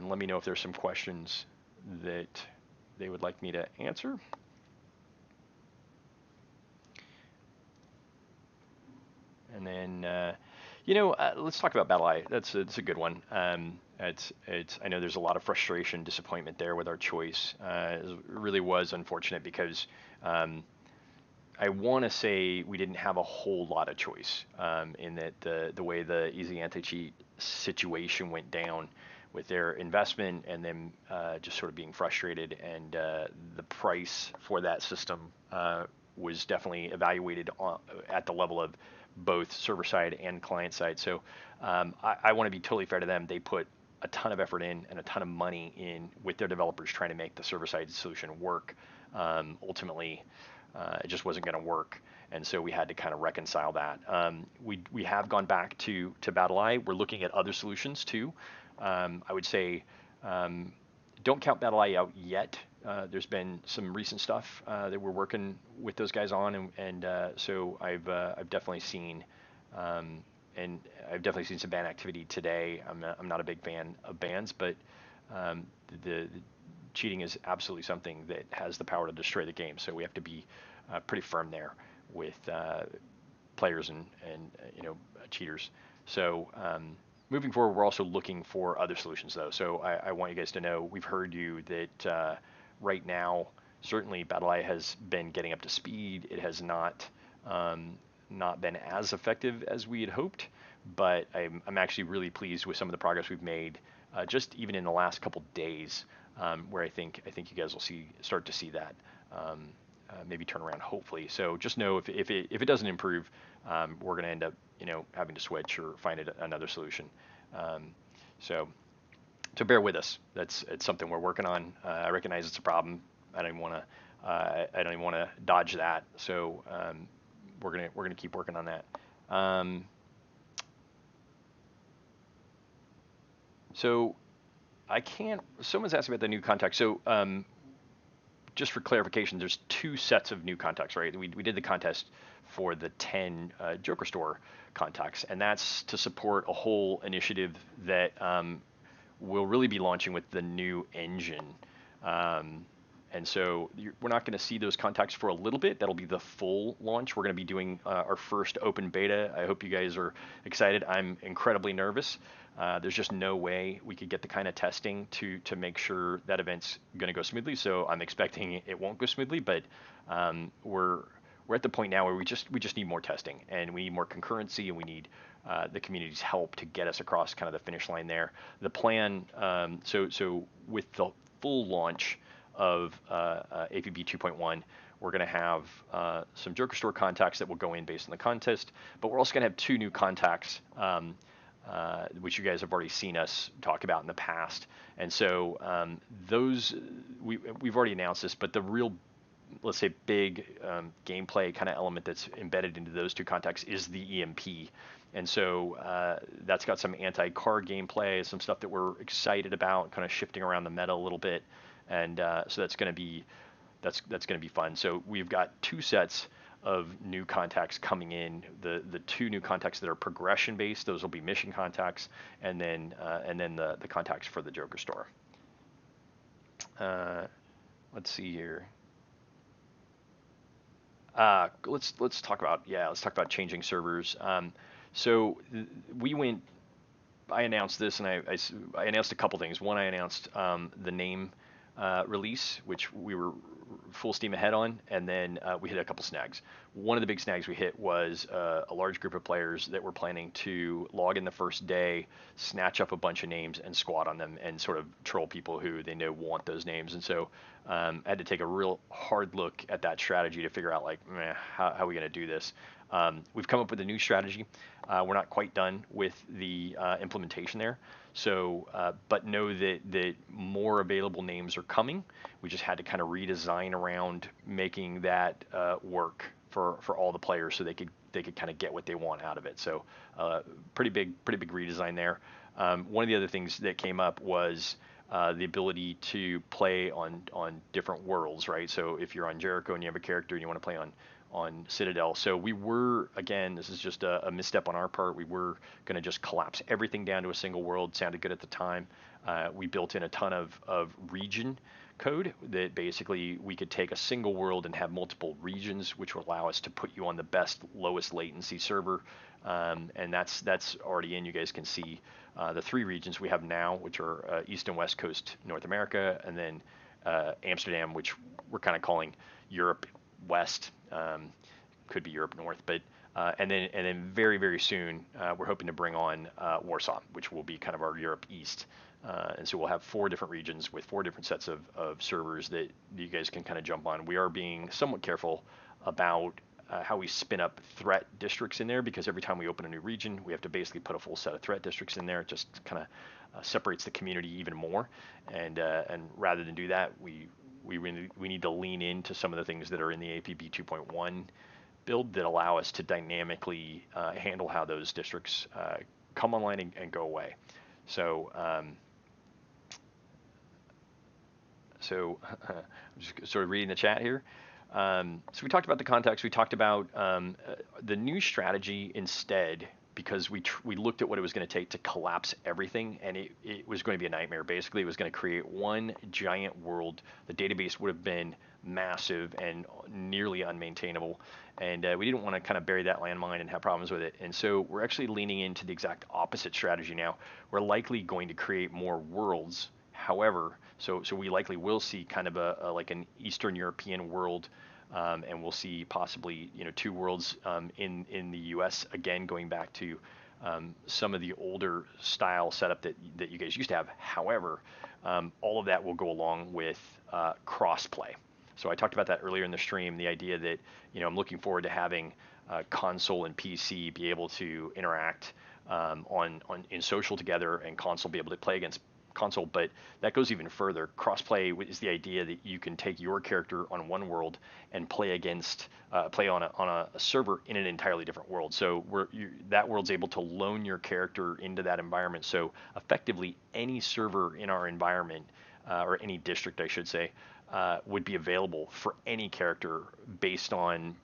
let me know if there's some questions that they would like me to answer. And then let's talk about Battle Eye. That's a good one. I know there's a lot of frustration, disappointment there with our choice. It really was unfortunate because I want to say we didn't have a whole lot of choice in that the way the easy anti-cheat situation went down with their investment and them just sort of being frustrated, and the price for that system was definitely evaluated at the level of both server side and client side. So I want to be totally fair to them. They put a ton of effort in and a ton of money in with their developers trying to make the server side solution work. Ultimately, it just wasn't going to work, and so we had to kind of reconcile that. We have gone back to BattleEye. We're looking at other solutions too. I would say don't count BattleEye out yet. there's been some recent stuff that we're working with those guys on, and so I've definitely seen. And I've definitely seen some ban activity today. I'm not a big fan of bans, but the cheating is absolutely something that has the power to destroy the game. So we have to be pretty firm there with players and cheaters. So moving forward, we're also looking for other solutions, though. So I want you guys to know we've heard you that right now, certainly BattlEye has been getting up to speed. It has not been as effective as we had hoped, but I'm actually really pleased with some of the progress we've made, just even in the last couple days, where I think you guys will start to see that maybe turn around, hopefully. So just know if it doesn't improve, we're going to end up having to switch or find another solution. So bear with us. It's something we're working on. I recognize it's a problem. I don't even want to dodge that. So we're gonna keep working on that. So I can't. Someone's asking about the new contacts. So just for clarification, there's two sets of new contacts, right? We did the contest for the 10 Joker Store contacts, and that's to support a whole initiative that we'll really be launching with the new engine. And so we're not going to see those contacts for a little bit. That'll be the full launch. We're going to be doing our first open beta. I hope you guys are excited. I'm incredibly nervous. There's just no way we could get the kind of testing to make sure that event's going to go smoothly. So I'm expecting it won't go smoothly, but we're at the point now where we just need more testing, and we need more concurrency, and we need the community's help to get us across kind of the finish line there. The plan, so with the full launch of APB 2.1, we're going to have some Joker Store contacts that will go in based on the contest, but we're also going to have two new contacts, which you guys have already seen us talk about in the past. And so those, we've already announced this, but the real, let's say, big gameplay kind of element that's embedded into those two contacts is the EMP. And so that's got some anti-car gameplay, some stuff that we're excited about, kind of shifting around the meta a little bit. And so that's going to be fun. So we've got two sets of new contacts coming in. The two new contacts that are progression based, those will be mission contacts, and then the contacts for the Joker Store. Let's see here. Let's talk about changing servers. So I announced this, and I announced a couple things. One, I announced the name release, which we were full steam ahead on, and then we hit a couple snags. One of the big snags we hit was a large group of players that were planning to log in the first day, snatch up a bunch of names and squat on them and sort of troll people who they know want those names. And so I had to take a real hard look at that strategy to figure out, like, how are we going to do this? We've come up with a new strategy. We're not quite done with the implementation there. So, but know that more available names are coming. We just had to kind of redesign around making that work for all the players, so they could kind of get what they want out of it. So, pretty big redesign there. One of the other things that came up was the ability to play on different worlds, right? So if you're on Jericho and you have a character and you want to play on Citadel. So we were, again, this is just a misstep on our part. We were going to just collapse everything down to a single world. Sounded good at the time. We built in a ton of region code that basically we could take a single world and have multiple regions, which will allow us to put you on the best, lowest latency server. And that's already in. You guys can see the three regions we have now, which are East and West Coast North America, and then Amsterdam, which we're kind of calling Europe West, could be Europe North, but and then very, very soon we're hoping to bring on Warsaw, which will be kind of our Europe East, and so we'll have 4 different regions with 4 different sets of servers that you guys can kind of jump on. We are being somewhat careful about how we spin up threat districts in there, because every time we open a new region, we have to basically put a full set of threat districts in there. It just kind of separates the community even more, and rather than do that, we need to lean into some of the things that are in the APB 2.1 build that allow us to dynamically handle how those districts come online and go away. So So I'm just sort of reading the chat here. So we talked about the context. We talked about the new strategy instead, because we looked at what it was going to take to collapse everything, and it was going to be a nightmare. Basically, it was going to create one giant world. The database would have been massive and nearly unmaintainable, and we didn't want to kind of bury that landmine and have problems with it. And so we're actually leaning into the exact opposite strategy now. We're likely going to create more worlds. However, so we likely will see kind of a like an Eastern European world, and we'll see possibly two worlds in the U.S. again, going back to some of the older style setup that you guys used to have. However, all of that will go along with cross-play. So I talked about that earlier in the stream. The idea that I'm looking forward to having console and PC be able to interact on in social together, and console be able to play against console. But that goes even further. Crossplay is the idea that you can take your character on one world and play against play on a server in an entirely different world. So that world's able to loan your character into that environment. So effectively, any server in our environment, or any district, I should say, would be available for any character based on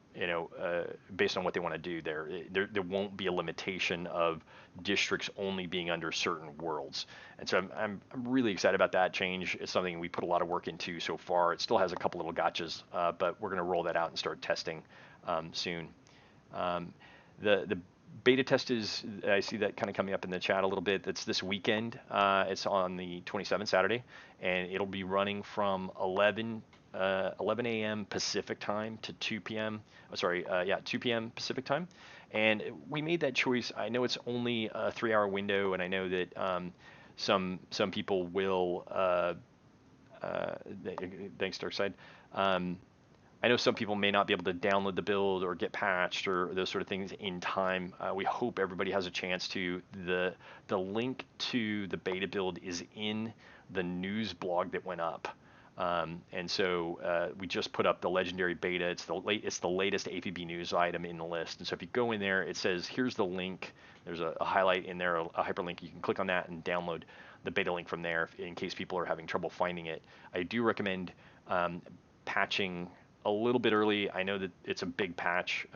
based on what they want to do there. There won't be a limitation of districts only being under certain worlds. And so I'm really excited about that change. It's something we put a lot of work into so far. It still has a couple little gotchas, but we're going to roll that out and start testing soon. The beta test is, I see that kind of coming up in the chat a little bit. That's this weekend. It's on the 27th, Saturday, and it'll be running from 11 a.m. Pacific time to 2 p.m. 2 p.m. Pacific time. And we made that choice. I know it's only a 3-hour window, and I know that some people will. Thanks, Darkside. I know some people may not be able to download the build or get patched or those sort of things in time. We hope everybody has a chance to. The link to the beta build is in the news blog that went up. And so we just put up the legendary beta. It's the latest APB news item in the list. And so if you go in there, it says here's the link. There's a highlight in there, a hyperlink. You can click on that and download the beta link from there in case people are having trouble finding it. I do recommend patching a little bit early. I know that it's a big patch.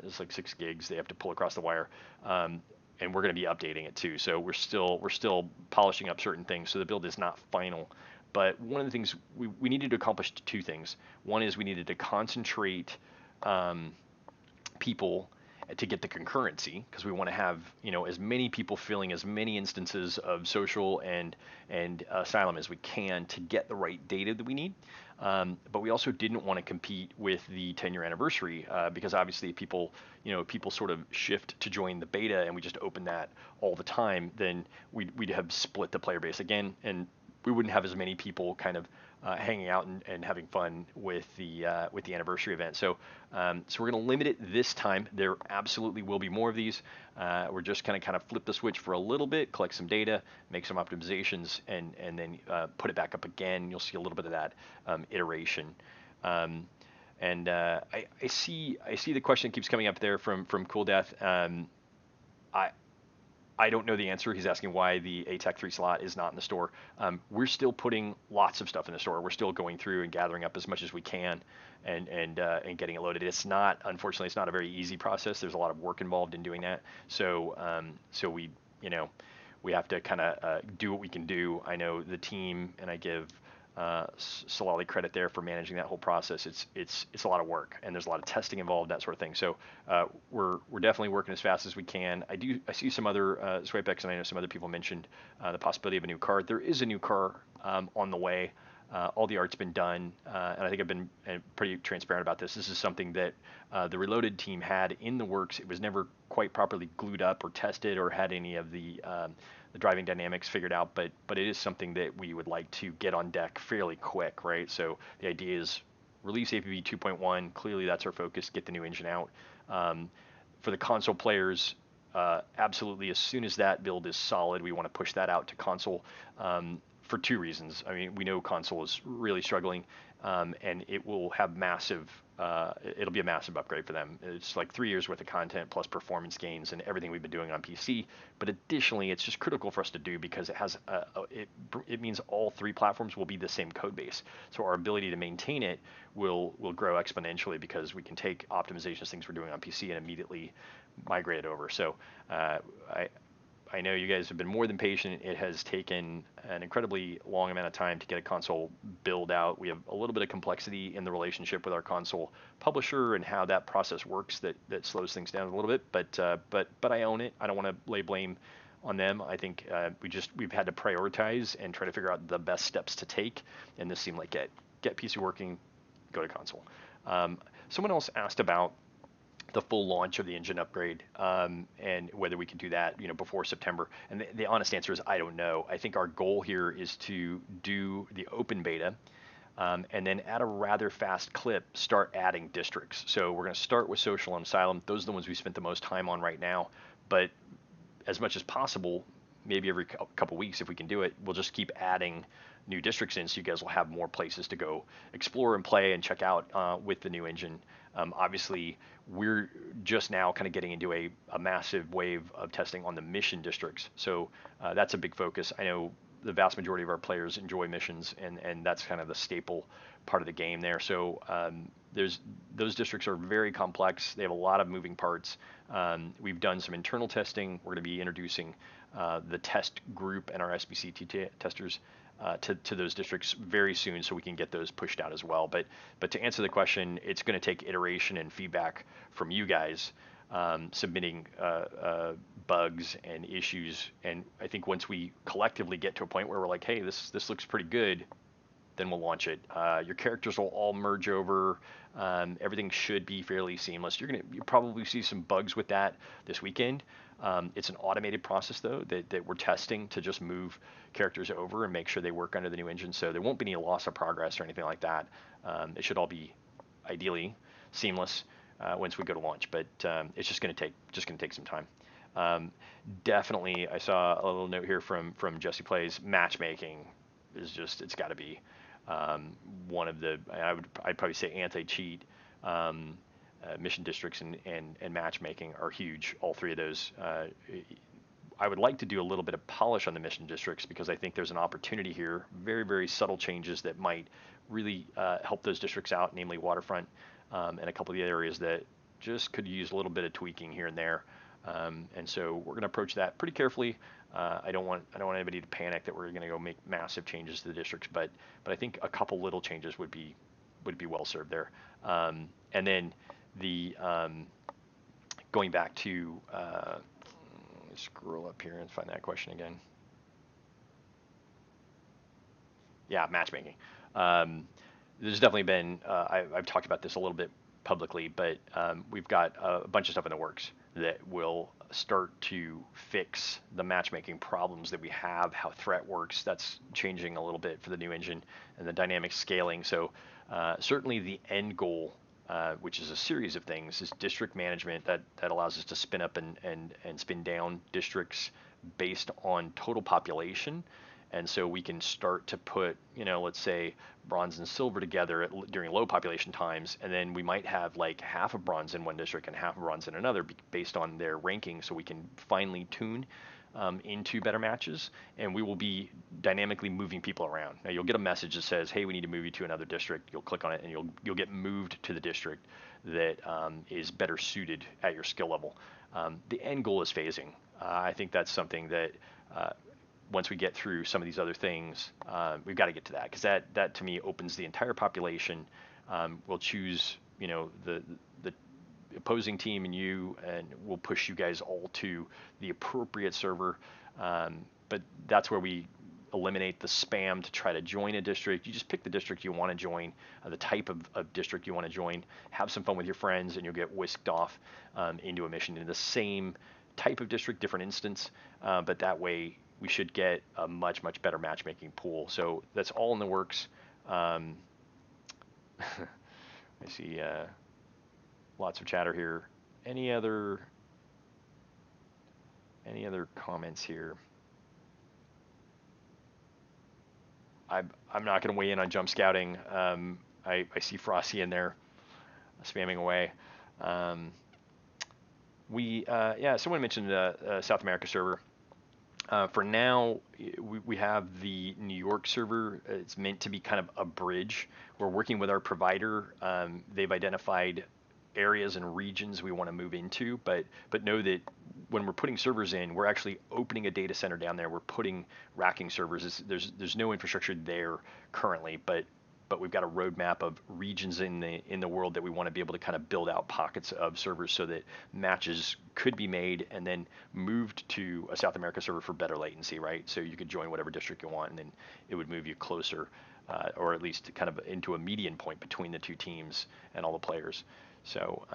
It's like 6 gigs they have to pull across the wire. And we're going to be updating it too. So we're still polishing up certain things. So the build is not final. But one of the things we needed to accomplish 2 things. One is we needed to concentrate people to get the concurrency, because we want to have as many people filling as many instances of social and asylum as we can to get the right data that we need. But we also didn't want to compete with the 10-year anniversary, because obviously people sort of shift to join the beta and we just open that all the time, then we'd have split the player base again, and we wouldn't have as many people kind of hanging out and having fun with the anniversary event. So we're going to limit it this time. There absolutely will be more of these. We're just kind of flip the switch for a little bit, collect some data, make some optimizations, and then put it back up again. You'll see a little bit of that iteration. I see the question that keeps coming up there from Cool Death. I don't know the answer. He's asking why the ATAC 3 slot is not in the store. We're still putting lots of stuff in the store. We're still going through and gathering up as much as we can and getting it loaded. Unfortunately, it's not a very easy process. There's a lot of work involved in doing that. So we have to kind of do what we can do. I know the team, and I give Solali credit there for managing that whole process. It's a lot of work, and there's a lot of testing involved, that sort of thing. So we're definitely working as fast as we can. I see some other Swipex, and I know some other people mentioned the possibility of a new car. There is a new car on the way. All the art's been done, and I think I've been pretty transparent about this. This is something that the Reloaded team had in the works. It was never quite properly glued up or tested or had any of the driving dynamics figured out, but it is something that we would like to get on deck fairly quick, right? So the idea is release APB 2.1. Clearly, that's our focus. Get the new engine out. For the console players, absolutely, as soon as that build is solid, we want to push that out to console. For 2 reasons. I mean, we know console is really struggling, and it will have massive it'll be a massive upgrade for them. It's like 3 years worth of content plus performance gains and everything we've been doing on PC. But additionally, it's just critical for us to do because it means all three platforms will be the same code base. So our ability to maintain it will grow exponentially because we can take optimizations, things we're doing on PC, and immediately migrate it over. So I know you guys have been more than patient. It has taken an incredibly long amount of time to get a console build out. We have a little bit of complexity in the relationship with our console publisher and how that process works that slows things down a little bit. But I own it. I don't want to lay blame on them. I think we've had to prioritize and try to figure out the best steps to take. And this seemed like get PC working, go to console. Someone else asked about the full launch of the engine upgrade, and whether we can do that, before September. And the honest answer is I don't know. I think our goal here is to do the open beta, and then at a rather fast clip start adding districts. So we're going to start with Social and Asylum. Those are the ones we spent the most time on right now. But as much as possible, maybe every couple weeks, if we can do it, we'll just keep adding new districts in, so you guys will have more places to go explore and play and check out with the new engine. Obviously, we're just now kind of getting into a massive wave of testing on the mission districts, so that's a big focus. I know the vast majority of our players enjoy missions, and that's kind of the staple part of the game there. So those districts are very complex. They have a lot of moving parts. We've done some internal testing. We're going to be introducing the test group and our SBCT testers to those districts very soon, so we can get those pushed out as well. But to answer the question, it's going to take iteration and feedback from you guys, submitting bugs and issues. And I think once we collectively get to a point where we're like, hey, this looks pretty good, then we'll launch it. Your characters will all merge over. Everything should be fairly seamless. You'll probably see some bugs with that this weekend. It's an automated process, though, that we're testing to just move characters over and make sure they work under the new engine. So there won't be any loss of progress or anything like that. It should all be ideally seamless once we go to launch. But it's just going to take some time. Definitely, I saw a little note here from Jesse Plays. Matchmaking is just, it's got to be one of the, I'd probably say anti-cheat. Mission districts and matchmaking are huge. All three of those. I would like to do a little bit of polish on the mission districts because I think there's an opportunity here. Very, very subtle changes that might really help those districts out, namely Waterfront, and a couple of the areas that just could use a little bit of tweaking here and there. And so we're going to approach that pretty carefully. I don't want anybody to panic that we're going to go make massive changes to the districts, but I think a couple little changes would be well served there. And then the going back to scroll up here and find that question again. Yeah, matchmaking. There's definitely been I've talked about this a little bit publicly, but we've got a bunch of stuff in the works that will start to fix the matchmaking problems that we have, how threat works. That's changing a little bit for the new engine and the dynamic scaling. So certainly the end goal, which is a series of things, is district management that allows us to spin up and spin down districts based on total population. And so we can start to put, let's say bronze and silver together during low population times, and then we might have like half of bronze in one district and half of bronze in another based on their ranking, so we can finely tune into better matches, and we will be dynamically moving people around. Now you'll get a message that says, hey, we need to move you to another district. You'll click on it and you'll get moved to the district that is better suited at your skill level. The end goal is phasing. I think that's something that once we get through some of these other things, we've got to get to that, because that to me opens the entire population. We'll choose, the opposing team and we'll push you guys all to the appropriate server. But that's where we eliminate the spam to try to join a district. You just pick the district you want to join, the type of district you want to join, have some fun with your friends, and you'll get whisked off into a mission in the same type of district, different instance. But that way we should get a much, much better matchmaking pool. So that's all in the works. I see lots of chatter here. Any other comments here? I'm not going to weigh in on jump scouting. I see Frosty in there. spamming away. Um, yeah, someone mentioned the South America server. For now, we have the New York server. It's meant to be kind of a bridge. We're working with our provider. They've identified areas and regions we want to move into, but know that when we're putting servers in, we're actually opening a data center down there. We're putting racking servers. There's no infrastructure there currently, but we've got a roadmap of regions in the world that we want to be able to kind of build out pockets of servers so that matches could be made and then moved to a South America server for better latency, right? So you could join whatever district you want, and then it would move you closer, or at least kind of into a median point between the two teams and all the players. So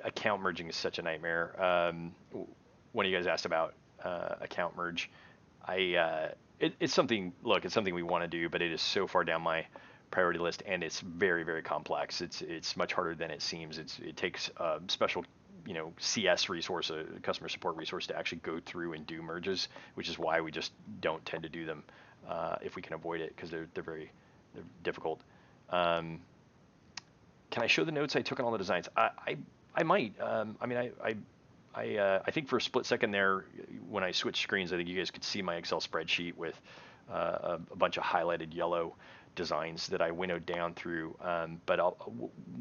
account merging is such a nightmare. One of you guys asked about account merge. It's something. Look, it's something we want to do, but it is so far down my priority list, and it's very, very complex. It's much harder than it seems. It takes a special, CS resource, a customer support resource, to actually go through and do merges, which is why we just don't tend to do them if we can avoid it, because they're difficult. Um, can I show the notes I took on all the designs? I might. I think for a split second there, when I switched screens, I think you guys could see my Excel spreadsheet with a bunch of highlighted yellow designs that I winnowed down through. But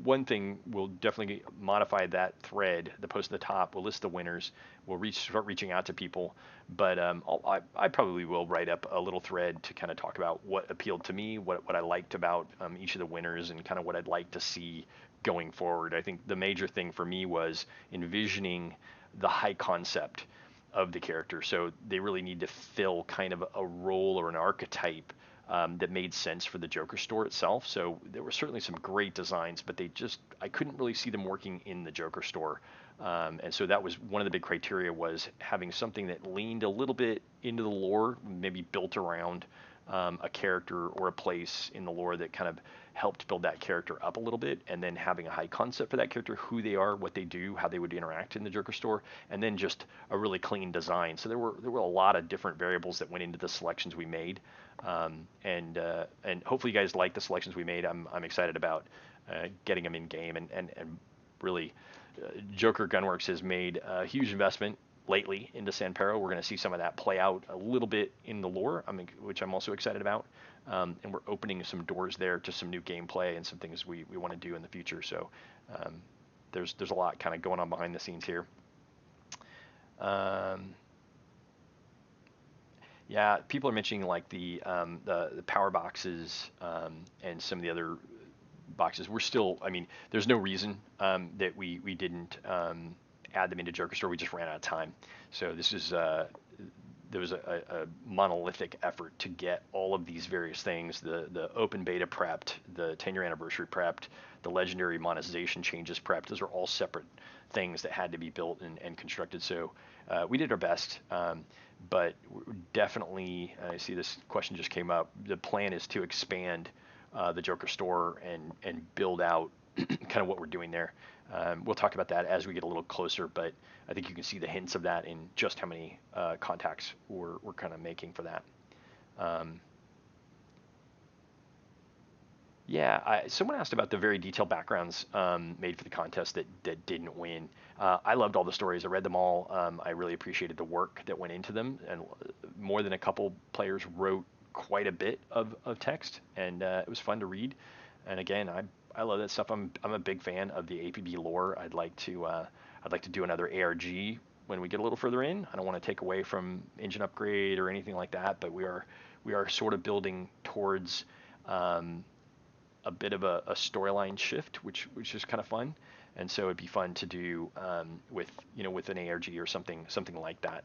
one thing, we'll definitely modify that thread, the post at the top. We'll list the winners. We'll start reaching out to people. But I probably will write up a little thread to kind of talk about what appealed to me, what I liked about each of the winners, and kind of what I'd like to see going forward. I think the major thing for me was envisioning the high concept of the character. So they really need to fill kind of a role or an archetype that made sense for the Joker store itself. So there were certainly some great designs, but I couldn't really see them working in the Joker store. And so that was one of the big criteria, was having something that leaned a little bit into the lore, maybe built around a character or a place in the lore that kind of helped build that character up a little bit, and then having a high concept for that character, who they are, what they do, how they would interact in the Joker store, and then just a really clean design. So there were a lot of different variables that went into the selections we made, and hopefully you guys like the selections we made. I'm excited about getting them in game, and really, Joker Gunworks has made a huge investment lately into Sanpero. We're going to see some of that play out a little bit in the lore, which I'm also excited about. And we're opening some doors there to some new gameplay and some things we want to do in the future. So there's a lot kind of going on behind the scenes here. Yeah, people are mentioning like the power boxes and some of the other boxes. We're still, there's no reason that we didn't add them into Joker Store. We just ran out of time. So this is there was a monolithic effort to get all of these various things, the open beta prepped, the 10-year anniversary prepped, the legendary monetization changes prepped. Those are all separate things that had to be built and constructed. So we did our best, but definitely, I see this question just came up. The plan is to expand the Joker store and build out kind of what we're doing there. We'll talk about that as we get a little closer, but I think you can see the hints of that in just how many contacts we're kind of making for that. Someone asked about the very detailed backgrounds made for the contest that didn't win. I loved all the stories. I read them all. I really appreciated the work that went into them, and more than a couple players wrote quite a bit of text, and it was fun to read. And again, I love that stuff. I'm a big fan of the APB lore. I'd like to do another ARG when we get a little further in. I don't want to take away from engine upgrade or anything like that, but we are sort of building towards a bit of a storyline shift, which is kind of fun. And so it'd be fun to do with an ARG or something like that.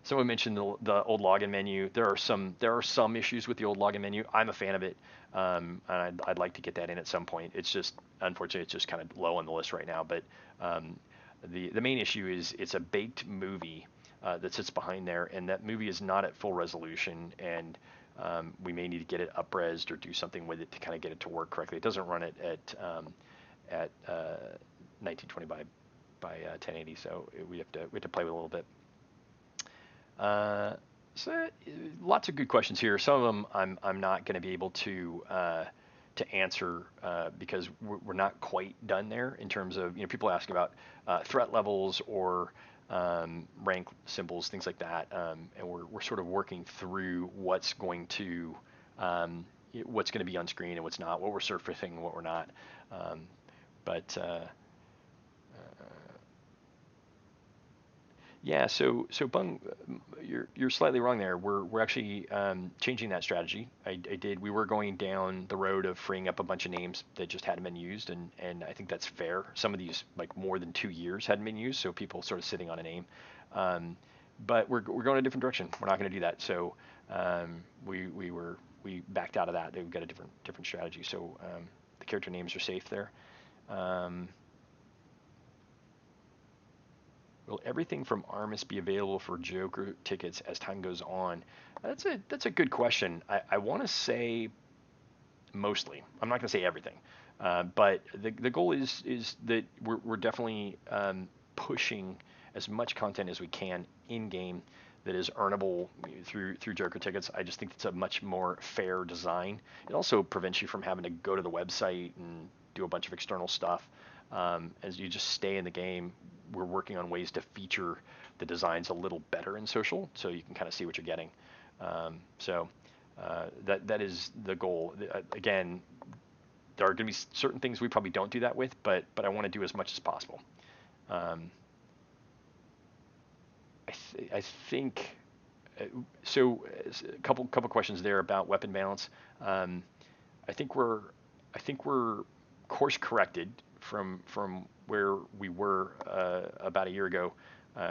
Someone mentioned the old login menu. There are some issues with the old login menu. I'm a fan of it, and I'd like to get that in at some point. It's just, unfortunately, it's just kind of low on the list right now. But the main issue is it's a baked movie that sits behind there, and that movie is not at full resolution, and we may need to get it up-resed or do something with it to kind of get it to work correctly. It doesn't run it at 1920 by 1080, so we have to play with it a little bit. So lots of good questions here. Some of them I'm not going to be able to to answer because we're not quite done there in terms of, people ask about threat levels or rank symbols, things like that, and we're sort of working through what's going to be on screen and what's not, what we're surfacing and what we're not. But Yeah, so Bung, you're slightly wrong there. We're actually changing that strategy. I did. We were going down the road of freeing up a bunch of names that just hadn't been used, and I think that's fair. Some of these, like more than 2 years, hadn't been used, so people sort of sitting on a name. Um, but we're going a different direction. We're not going to do that. So we backed out of that. We've got a different strategy. So the character names are safe there. Um, Will everything from Armis be available for Joker tickets as time goes on? That's a good question. I want to say mostly. I'm not going to say everything, but the goal is that we're definitely pushing as much content as we can in game that is earnable through Joker tickets. I just think it's a much more fair design. It also prevents you from having to go to the website and do a bunch of external stuff. As you just stay in the game, we're working on ways to feature the designs a little better in social, so you can kind of see what you're getting. That is the goal. Again, there are going to be certain things we probably don't do that with, but I want to do as much as possible. Um, I think so. A couple questions there about weapon balance. Um, I think we're course corrected from where we were about a year ago,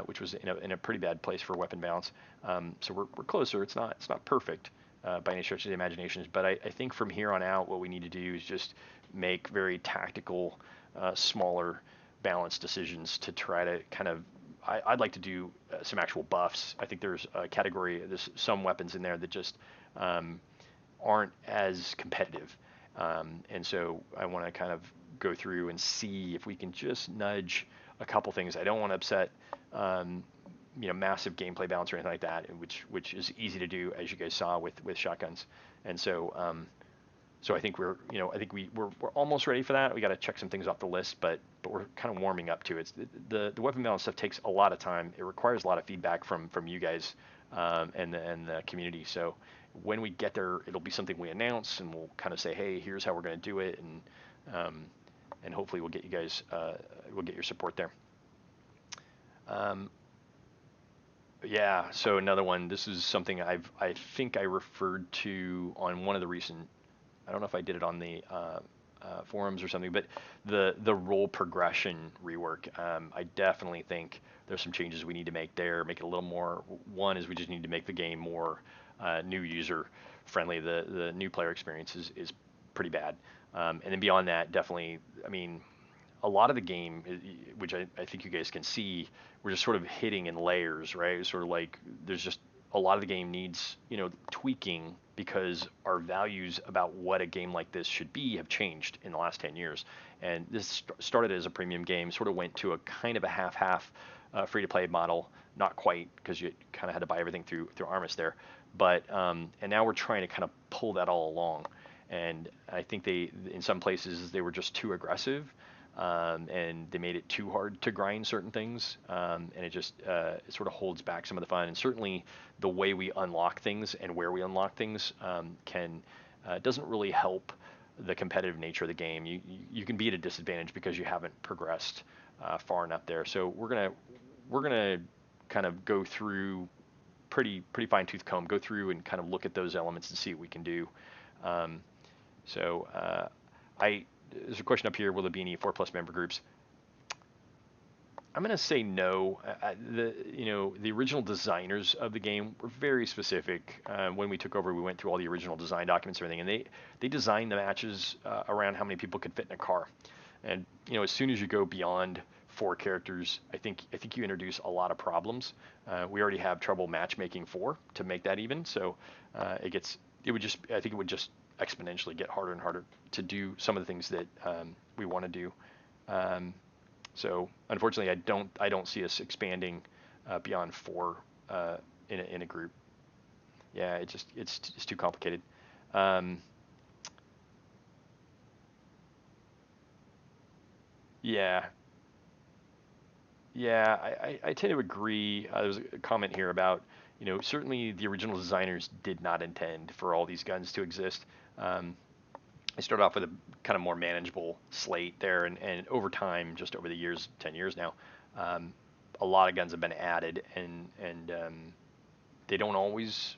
which was in a pretty bad place for weapon balance. So we're closer. It's not perfect by any stretch of the imagination, but I think from here on out, what we need to do is just make very tactical, smaller balance decisions to try to kind of. I'd like to do some actual buffs. I think there's some weapons in there that just aren't as competitive. And so I want to kind of go through and see if we can just nudge a couple things. I don't want to upset, massive gameplay balance or anything like that, which is easy to do, as you guys saw with shotguns. And so I think we're almost ready for that. We got to check some things off the list, but we're kind of warming up to it. The weapon balance stuff takes a lot of time. It requires a lot of feedback from you guys and the community. So when we get there, it'll be something we announce, and we'll kind of say, hey, here's how we're going to do it, and hopefully we'll get you guys, we'll get your support there. Um, yeah. So another one. This is something I think I referred to on one of the recent. I don't know if I did it on the forums or something, but the role progression rework. I definitely think there's some changes we need to make there. Make it a little more. One is we just need to make the game more new user friendly. The new player experience is pretty bad. And then beyond that, definitely. I mean, a lot of the game, which I think you guys can see, we're just sort of hitting in layers, right? It's sort of like there's just a lot of the game needs, tweaking because our values about what a game like this should be have changed in the last 10 years. And this started as a premium game, sort of went to a kind of a half-half free-to-play model, not quite because you kind of had to buy everything through Armis there, but and now we're trying to kind of pull that all along. And I think in some places, they were just too aggressive, and they made it too hard to grind certain things, and it sort of holds back some of the fun. And certainly, the way we unlock things and where we unlock things doesn't really help the competitive nature of the game. You can be at a disadvantage because you haven't progressed far enough there. So we're gonna kind of go through pretty fine tooth comb, go through and kind of look at those elements and see what we can do. Um, so there's a question up here: will there be any 4+ member groups? I'm gonna say no. The original designers of the game were very specific. When we took over, we went through all the original design documents and everything, and they designed the matches around how many people could fit in a car. And as soon as you go beyond 4 characters, I think you introduce a lot of problems. We already have trouble matchmaking 4 to make that even. So I think it would just exponentially get harder and harder to do some of the things that we want to do. So unfortunately, I don't see us expanding beyond 4 in a group. Yeah, it's too complicated. Um, Yeah, yeah, I tend to agree. There's a comment here about, certainly the original designers did not intend for all these guns to exist. Um, I started off with a kind of more manageable slate there, and over time, just over the years, 10 years now, um, a lot of guns have been added, and they don't always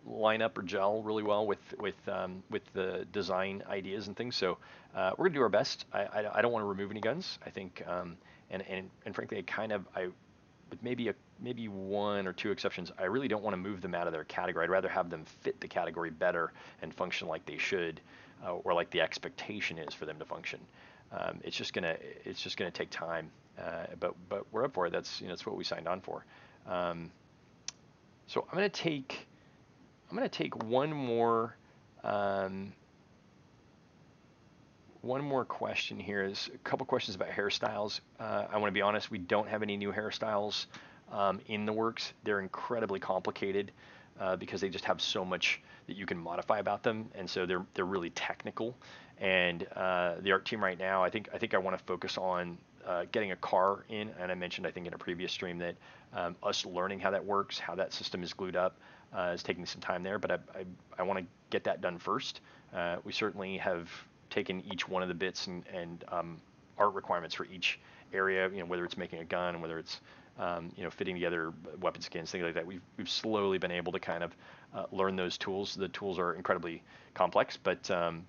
line up or gel really well with the design ideas and things. So we're gonna do our best. I don't want to remove any guns. I think and frankly, I with maybe one or two exceptions, I really don't want to move them out of their category. I'd rather have them fit the category better and function like they should, or like the expectation is for them to function. It's just gonna take time, but we're up for it. That's what we signed on for. Um, so I'm gonna take um, one more question here. Is a couple questions about hairstyles. I want to be honest, we don't have any new hairstyles in the works. They're incredibly complicated because they just have so much that you can modify about them, and so they're really technical. And the art team right now, I think I want to focus on getting a car in. And I mentioned, I think in a previous stream, that us learning how that works, how that system is glued up, is taking some time there. But I want to get that done first. We certainly have taken each one of the bits and art requirements for each area, whether it's making a gun, whether it's fitting together weapon skins, things like that. We've slowly been able to kind of learn those tools. The tools are incredibly complex, but I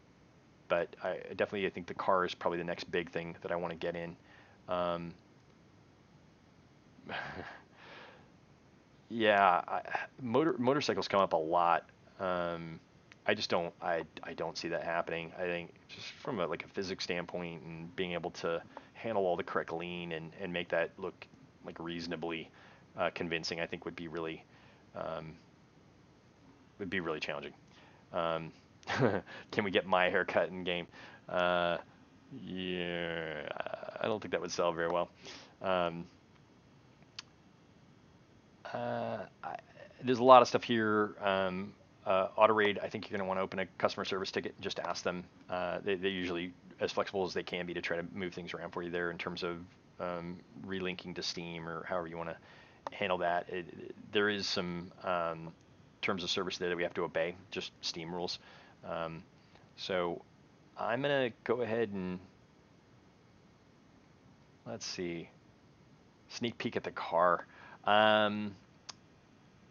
think the car is probably the next big thing that I want to get in. Um, yeah, motorcycles come up a lot. Um, I don't see that happening. I think just from like a physics standpoint and being able to handle all the correct lean and make that look like reasonably convincing, I think um, would be really challenging. Um, can we get my haircut in game? Uh, yeah, I don't think that would sell very well. Um, I, there's a lot of stuff here. Auto raid, I think you're going to want to open a customer service ticket and just ask them. They're usually as flexible as they can be to try to move things around for you there in terms of relinking to Steam or however you want to handle that. There is some terms of service there that we have to obey, just Steam rules. Um, so I'm going to go ahead and let's see, sneak peek at the car. Um,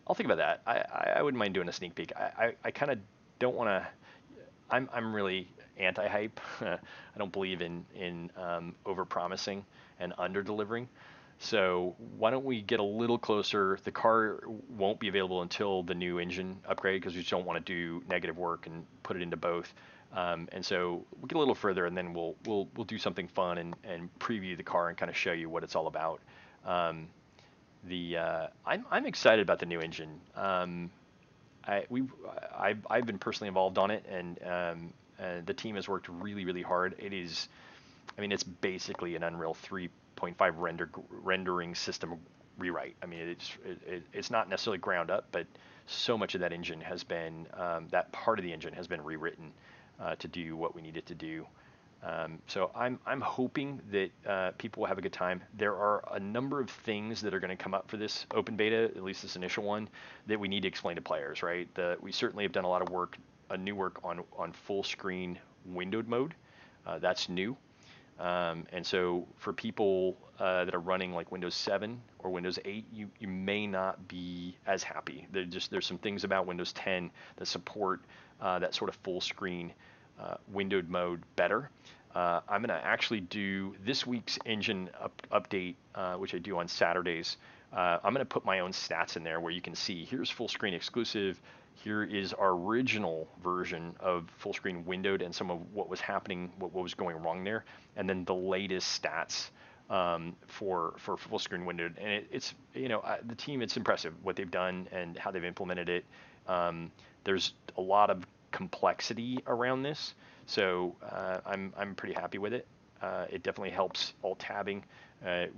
I'll think about that. I wouldn't mind doing a sneak peek. I kind of don't want to. I'm really anti-hype. I don't believe in over promising and under delivering. So why don't we get a little closer? The car won't be available until the new engine upgrade because we just don't want to do negative work and put it into both. And so we'll get a little further, and then we'll do something fun and preview the car and kind of show you what it's all about. Um, I'm excited about the new engine. I we I've been personally involved on it, and the team has worked really hard. I mean, it's basically an Unreal 3.5 rendering system rewrite. I mean, it's not necessarily ground up, but so much of that engine has been that part of the engine has been rewritten to do what we need it to do. So I'm hoping that people will have a good time. There are a number of things that are going to come up for this open beta, at least this initial one, that we need to explain to players. Right? We certainly have done a lot of work, new work on full screen windowed mode. That's new. And so for people that are running like Windows 7 or Windows 8, you may not be as happy. There's some things about Windows 10 that support that sort of full screen windowed mode better. I'm going to actually do this week's engine update, which I do on Saturdays. I'm going to put my own stats in there where you can see here's full screen exclusive. Here is our original version of full screen windowed and some of what was happening, what was going wrong there, and then the latest stats for full screen windowed. And it's the team, it's impressive what they've done and how they've implemented it. There's a lot of complexity around this, so I'm pretty happy with it. It definitely helps alt tabbing.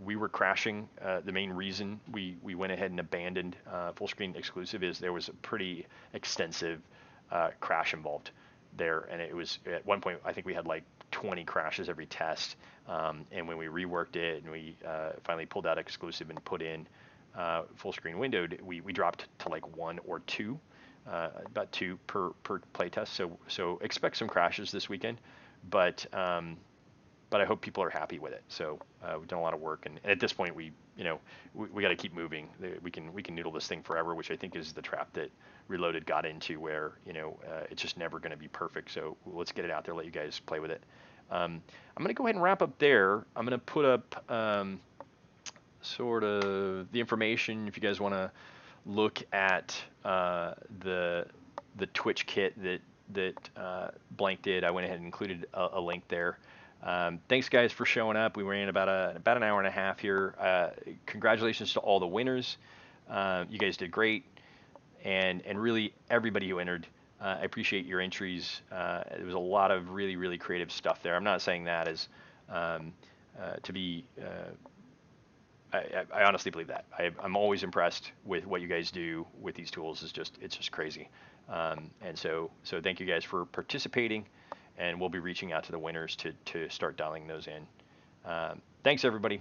We were crashing. The main reason we went ahead and abandoned full screen exclusive is there was a pretty extensive crash involved. there, and it was at one point I think we had like 20 crashes every test, and when we reworked it and we finally pulled out exclusive and put in full screen windowed, we dropped to like 1 or 2, about 2 per playtest. So expect some crashes this weekend, but I hope people are happy with it. So we've done a lot of work, and at this point, we got to keep moving. We can noodle this thing forever, which I think is the trap that Reloaded got into, where it's just never going to be perfect. So let's get it out there, let you guys play with it. I'm going to go ahead and wrap up there. I'm going to put up sort of the information if you guys want to look at the Twitch kit that Blank did. I went ahead and included a link there. Thanks guys for showing up. We ran about an hour and a half here. Congratulations to all the winners. You guys did great, and really everybody who entered. I appreciate your entries. There was a lot of really creative stuff there. I'm not saying that as to be. I honestly believe that. I'm always impressed with what you guys do with these tools. It's just crazy. And so thank you guys for participating, and we'll be reaching out to the winners to start dialing those in. Thanks everybody.